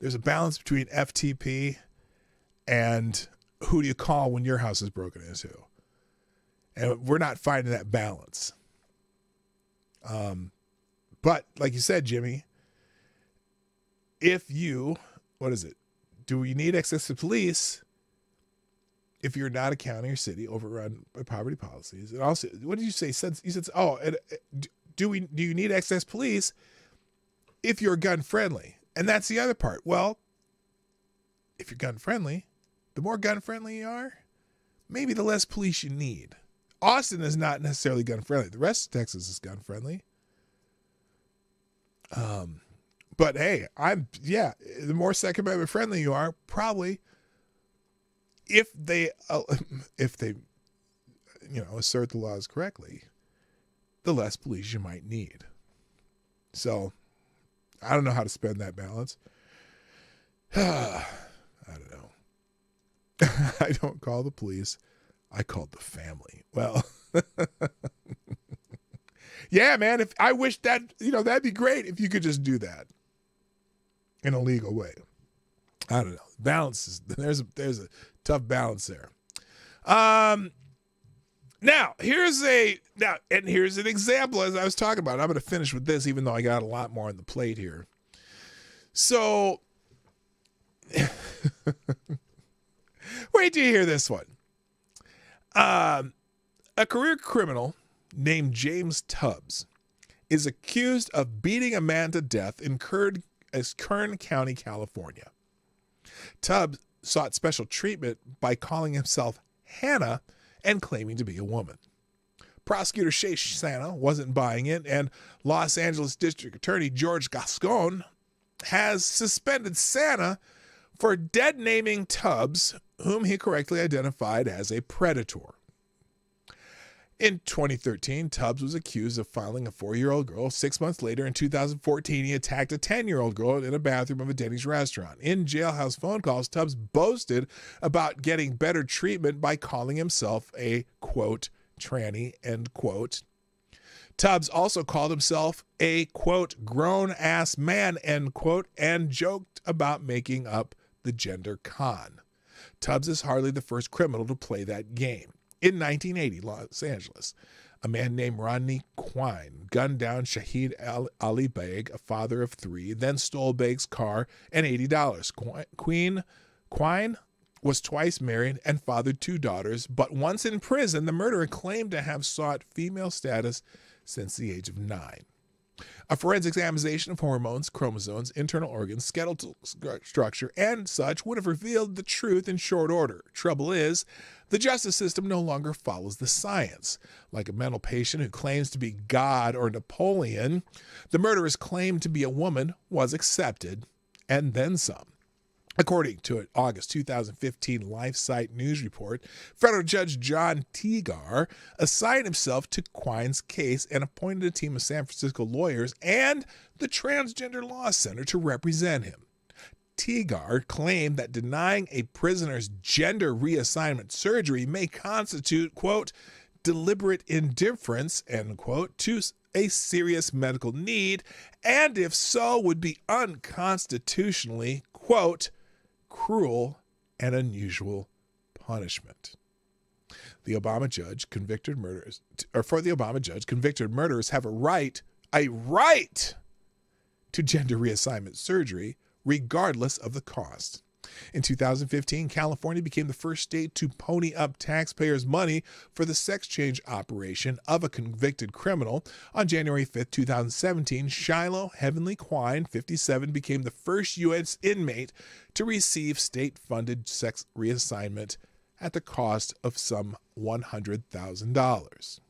There's a balance between FTP and who do you call when your house is broken into. And we're not finding that balance. But like you said, Jimmy, do we need access to police if you're not a county or city overrun by poverty policies? And also, what did you say? You said, do you need access to police if you're gun friendly? And that's the other part. Well, if you're gun friendly, the more gun friendly you are, maybe the less police you need. Austin is not necessarily gun friendly. The rest of Texas is gun friendly. But hey, the more Second Amendment friendly you are, probably if they assert the laws correctly, the less police you might need. So I don't know how to spend that balance. I don't know. I don't call the police. I called the family. Well, yeah, man. If I wish that, that'd be great if you could just do that in a legal way. I don't know. There's a tough balance there. Now here's an example as I was talking about. I'm going to finish with this, even though I got a lot more on the plate here. So, wait till you hear this one. A career criminal named James Tubbs is accused of beating a man to death in Kern County, California. Tubbs sought special treatment by calling himself Hannah and claiming to be a woman. Prosecutor Shay Santa wasn't buying it, and Los Angeles District Attorney George Gascon has suspended Santa for dead-naming Tubbs, whom he correctly identified as a predator. In 2013, Tubbs was accused of fondling a 4-year-old girl. 6 months later, in 2014, he attacked a 10-year-old girl in a bathroom of a Denny's restaurant. In jailhouse phone calls, Tubbs boasted about getting better treatment by calling himself a, quote, tranny, end quote. Tubbs also called himself a, quote, grown-ass man, end quote, and joked about making up the gender con. Tubbs is hardly the first criminal to play that game. In 1980, Los Angeles, a man named Rodney Quine gunned down Shahid Ali Beg, a father of 3, then stole Beg's car and $80. Quine was twice married and fathered 2 daughters, but once in prison, the murderer claimed to have sought female status since the age of 9. A forensic examination of hormones, chromosomes, internal organs, skeletal structure, and such would have revealed the truth in short order. Trouble is, the justice system no longer follows the science. Like a mental patient who claims to be God or Napoleon, the murderer's claim to be a woman was accepted, and then some. According to an August 2015 LifeSite news report, federal judge John Teagar assigned himself to Quine's case and appointed a team of San Francisco lawyers and the Transgender Law Center to represent him. Teagar claimed that denying a prisoner's gender reassignment surgery may constitute, quote, deliberate indifference, end quote, to a serious medical need, and if so, would be unconstitutionally, quote, cruel and unusual punishment. the Obama judge, convicted murderers have a right to gender reassignment surgery, regardless of the cost. In 2015, California became the first state to pony up taxpayers' money for the sex change operation of a convicted criminal. On January 5, 2017, Shiloh Heavenly Quine, 57, became the first U.S. inmate to receive state-funded sex reassignment at the cost of some $100,000.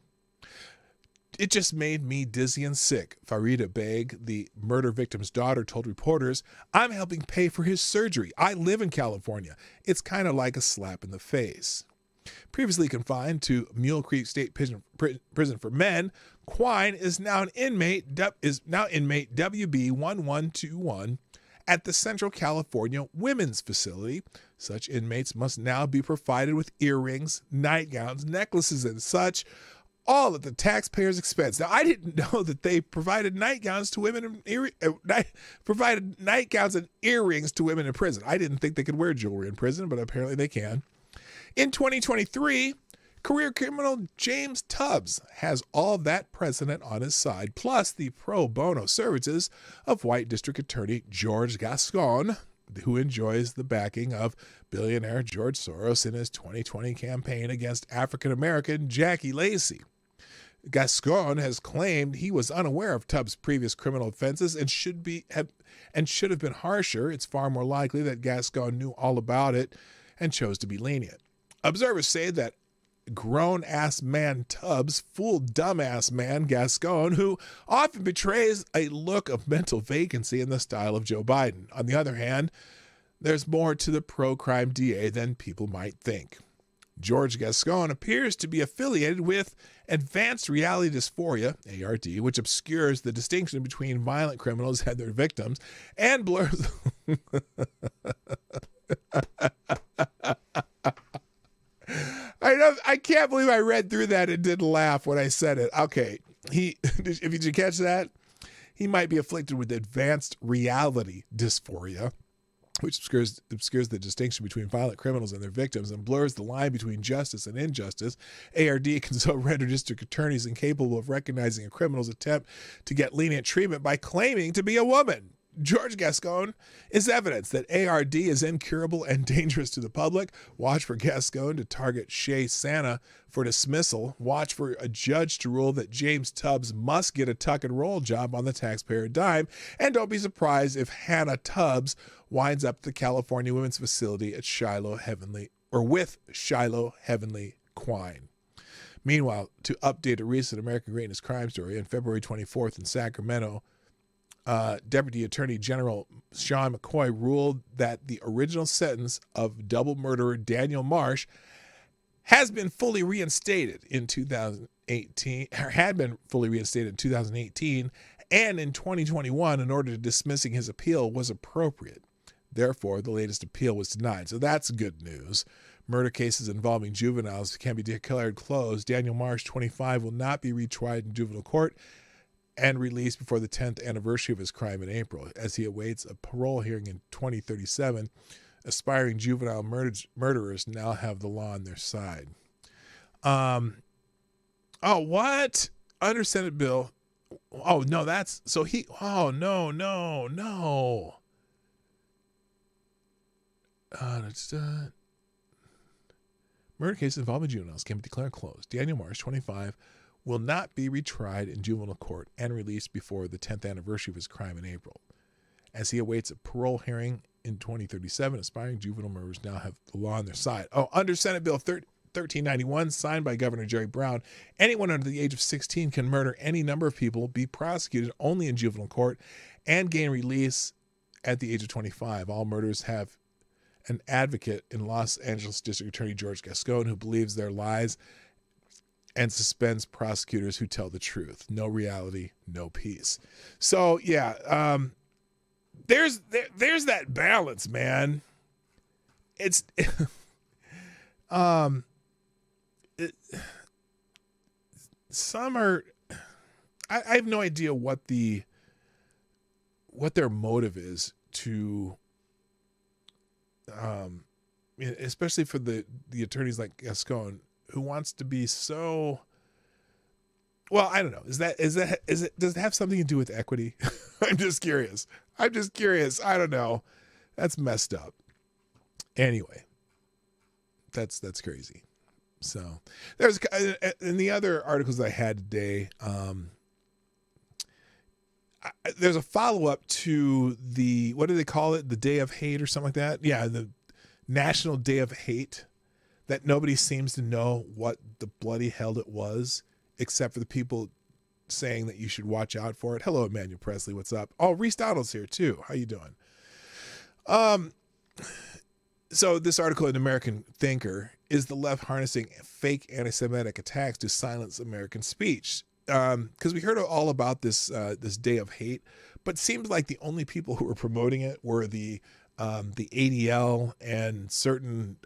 It just made me dizzy and sick. Farida Beg, the murder victim's daughter, told reporters, "I'm helping pay for his surgery. I live in California. It's kind of like a slap in the face." Previously confined to Mule Creek State Prison for Men, Quine is now inmate WB1121 at the Central California Women's Facility. Such inmates must now be provided with earrings, nightgowns, necklaces, and such, all at the taxpayers' expense. Now, I didn't know that they provided nightgowns to women provided nightgowns and earrings to women in prison. I didn't think they could wear jewelry in prison, but apparently they can. In 2023, career criminal James Tubbs has all that precedent on his side, plus the pro bono services of White District Attorney George Gascon, who enjoys the backing of billionaire George Soros in his 2020 campaign against African-American Jackie Lacey. Gascon has claimed he was unaware of Tubbs' previous criminal offenses and should have been harsher. It's far more likely that Gascon knew all about it and chose to be lenient. Observers say that grown-ass man Tubbs fooled dumbass man Gascon, who often betrays a look of mental vacancy in the style of Joe Biden. On the other hand, there's more to the pro-crime DA than people might think. George Gascon appears to be affiliated with Advanced Reality Dysphoria, ARD, which obscures the distinction between violent criminals and their victims and blurs... I can't believe I read through that and didn't laugh when I said it. Okay, if you did catch that, he might be afflicted with Advanced Reality Dysphoria, which obscures the distinction between violent criminals and their victims and blurs the line between justice and injustice. ARD can so render district attorneys incapable of recognizing a criminal's attempt to get lenient treatment by claiming to be a woman. George Gascon is evidence that ARD is incurable and dangerous to the public. Watch for Gascon to target Shea Santa for dismissal. Watch for a judge to rule that James Tubbs must get a tuck and roll job on the taxpayer dime. And don't be surprised if Hannah Tubbs winds up at the California Women's Facility at with Shiloh Heavenly Quine. Meanwhile, to update a recent American Greatness crime story, on February 24th in Sacramento, Deputy Attorney General Sean McCoy ruled that the original sentence of double murderer Daniel Marsh has been fully reinstated in 2018, or had been fully reinstated in 2018, and in 2021, in order to dismissing his appeal was appropriate. Therefore, the latest appeal was denied. So that's good news. Murder cases involving juveniles can be declared closed. Daniel Marsh, 25, will not be retried in juvenile court and released before the 10th anniversary of his crime in April, as he awaits a parole hearing in 2037. Aspiring juvenile murderers now have the law on their side. Oh, what? Under Senate bill. Oh, no, that's... So he... Oh, no. Murder cases involving juveniles can be declared closed. Daniel Marsh, 25, will not be retried in juvenile court and released before the 10th anniversary of his crime in April. As he awaits a parole hearing in 2037, aspiring juvenile murderers now have the law on their side. Oh, under Senate Bill 1391, signed by Governor Jerry Brown, anyone under the age of 16 can murder any number of people, be prosecuted only in juvenile court, and gain release at the age of 25. All murderers have an advocate in Los Angeles District Attorney George Gascon, who believes their lies and suspends prosecutors who tell the truth. No reality, no peace. So yeah, there's that balance, man. It's some are. I have no idea what their motive is to, especially for the attorneys like Gascon, who wants to be so, well, I don't know. Does it have something to do with equity? I'm just curious. I don't know. That's messed up. Anyway, that's crazy. So there's, in the other articles I had today, there's a follow-up to the, what do they call it? The Day of Hate or something like that? Yeah, the National Day of Hate, that nobody seems to know what the bloody hell it was, except for the people saying that you should watch out for it. Hello, Emmanuel Presley. What's up? Oh, Reese Donald's here too. How you doing? So this article in American Thinker, is the left harnessing fake anti-Semitic attacks to silence American speech? Because we heard all about this Day of Hate, but it seems like the only people who were promoting it were the ADL and certain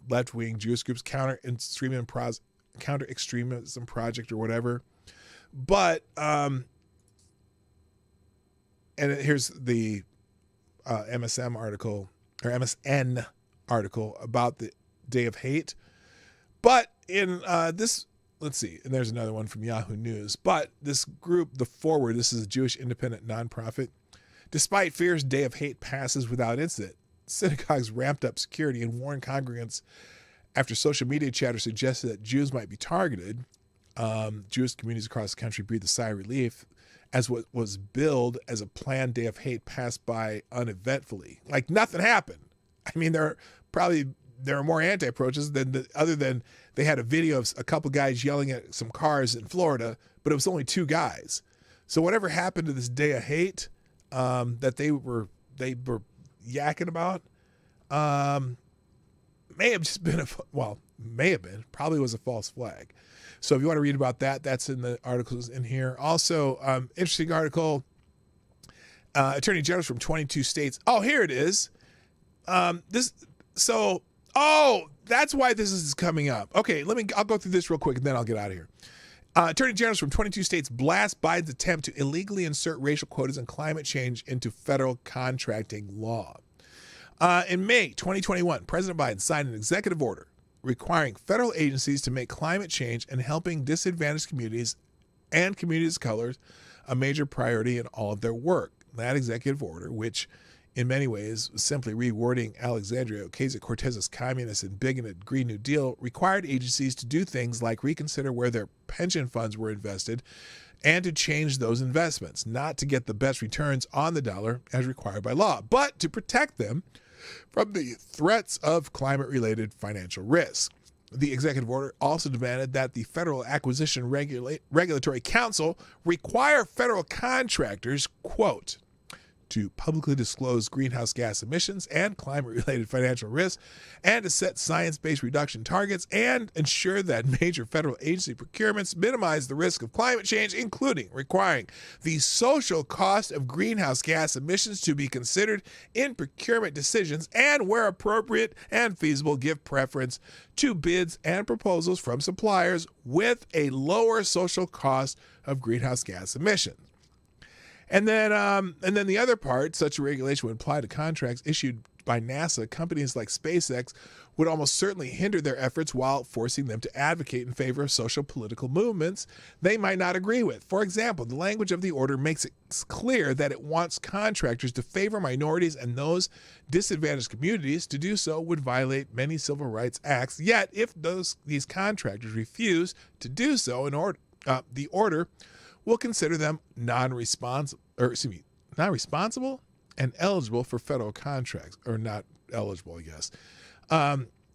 left-wing Jewish groups, Counter Extremism Project or whatever. But and here's the MSN article about the Day of Hate. But in this, let's see, and there's another one from Yahoo News. But this group, The Forward, this is a Jewish independent nonprofit. Despite fears Day of Hate passes without incident, synagogues ramped up security and warned congregants after social media chatter suggested that Jews might be targeted. Jewish communities across the country breathed a sigh of relief as what was billed as a planned Day of Hate passed by uneventfully. Like nothing happened. I mean, there are more anti-approaches other than they had a video of a couple guys yelling at some cars in Florida, but it was only two guys. So whatever happened to this Day of Hate that they were yakking about may have just been probably was a false flag. So if you want to read about that, that's in the articles in here. Also, interesting article, attorney generals from 22 states. Oh, here it is. That's why this is coming up. Okay, I'll go through this real quick and then I'll get out of here. Attorney generals from 22 states blast Biden's attempt to illegally insert racial quotas and climate change into federal contracting law. In May 2021, President Biden signed an executive order requiring federal agencies to make climate change and helping disadvantaged communities and communities of color a major priority in all of their work. That executive order, which in many ways was simply rewording Alexandria Ocasio-Cortez's communist and bigoted Green New Deal, required agencies to do things like reconsider where their pension funds were invested and to change those investments, not to get the best returns on the dollar as required by law, but to protect them from the threats of climate-related financial risk. The executive order also demanded that the Federal Acquisition Regulatory Council require federal contractors, quote, to publicly disclose greenhouse gas emissions and climate-related financial risks, and to set science-based reduction targets and ensure that major federal agency procurements minimize the risk of climate change, including requiring the social cost of greenhouse gas emissions to be considered in procurement decisions and, where appropriate and feasible, give preference to bids and proposals from suppliers with a lower social cost of greenhouse gas emissions. And then the other part, such a regulation would apply to contracts issued by NASA. Companies like SpaceX would almost certainly hinder their efforts while forcing them to advocate in favor of social political movements they might not agree with. For example, the language of the order makes it clear that it wants contractors to favor minorities and those disadvantaged communities. To do so would violate many civil rights acts. Yet, if these contractors refuse to do so, the order will consider them non-responsible and eligible for federal contracts, or not eligible, I guess.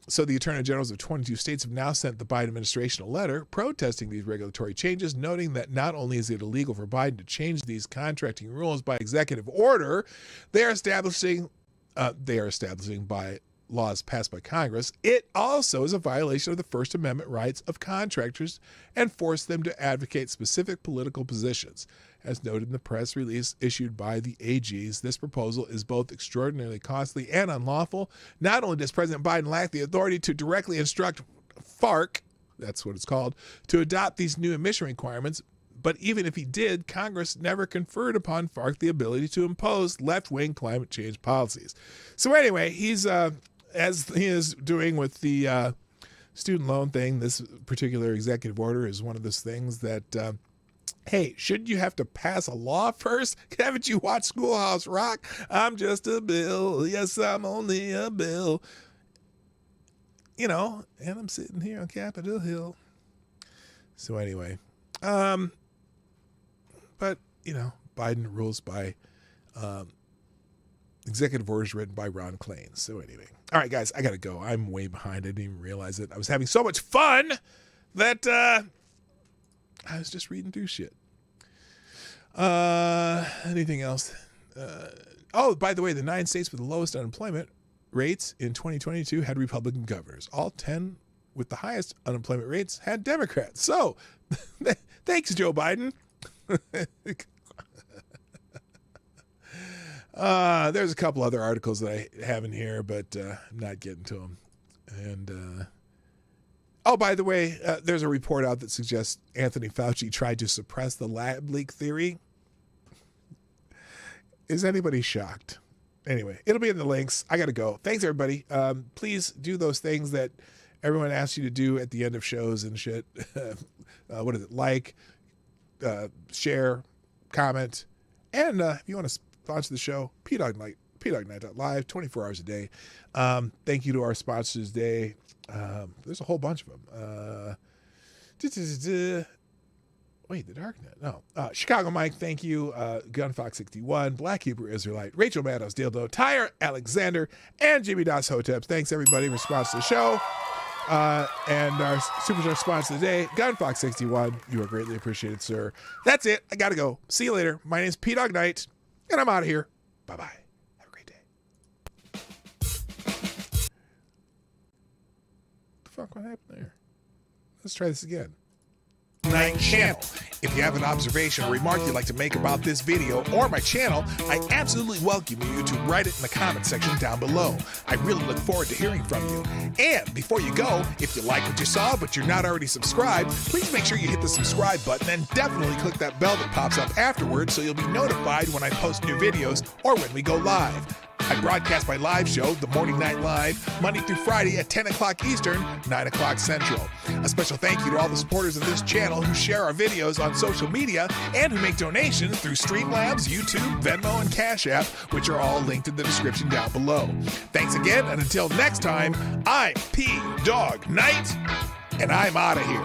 So the attorney generals of 22 states have now sent the Biden administration a letter protesting these regulatory changes, noting that not only is it illegal for Biden to change these contracting rules by executive order, they are establishing by laws passed by Congress, it also is a violation of the First Amendment rights of contractors and force them to advocate specific political positions. As noted in the press release issued by the AGs, this proposal is both extraordinarily costly and unlawful. Not only does President Biden lack the authority to directly instruct FARC, that's what it's called, to adopt these new emission requirements, but even if he did, Congress never conferred upon FARC the ability to impose left-wing climate change policies. So anyway, he's as he is doing with the student loan thing, this particular executive order is one of those things that, hey, shouldn't you have to pass a law first? Haven't you watched Schoolhouse Rock? I'm just a bill. Yes, I'm only a bill. You know, and I'm sitting here on Capitol Hill. So anyway, but, you know, Biden rules by executive orders written by Ron Klain. So anyway, all right, guys, I got to go. I'm way behind. I didn't even realize it. I was having so much fun that I was just reading through shit. Anything else? Oh, by the way, the 9 states with the lowest unemployment rates in 2022 had Republican governors. All 10 with the highest unemployment rates had Democrats. So thanks, Joe Biden. There's a couple other articles that I have in here, but I'm not getting to them. And oh, by the way, there's a report out that suggests Anthony Fauci tried to suppress the lab leak theory. Is anybody shocked? Anyway, it'll be in the links. I got to go. Thanks, everybody. Please do those things that everyone asks you to do at the end of shows and shit. What is it? Like, share, comment. And if you want to sponsor the show, PDognight.live, 24 hours a day. Thank you to our sponsors today. There's a whole bunch of them. Wait, the Darknet. No. Chicago Mike, thank you. Gunfox61, Black Hebrew Israelite, Rachel Manos Dildo, Tyre Alexander, and Jimmy Das Hoteps. Thanks, everybody, for sponsoring the show. And our superstar sponsor today, Gunfox61. You are greatly appreciated, sir. That's it. I got to go. See you later. My name is P-Dog-Night, and I'm out of here. Bye-bye. Have a great day. What the fuck? What happened there? Let's try this again. Night channel. If you have an observation or remark you'd like to make about this video or my channel, I absolutely welcome you to write it in the comment section down below. I really look forward to hearing from you. And before you go, if you like what you saw but you're not already subscribed, please make sure you hit the subscribe button and definitely click that bell that pops up afterwards so you'll be notified when I post new videos or when we go live. I broadcast my live show, The Morning Night Live, Monday through Friday at 10 o'clock Eastern, 9 o'clock Central. A special thank you to all the supporters of this channel who share our videos on social media and who make donations through Streamlabs, YouTube, Venmo, and Cash App, which are all linked in the description down below. Thanks again, and until next time, I'm P-Dog-Night, and I'm out of here.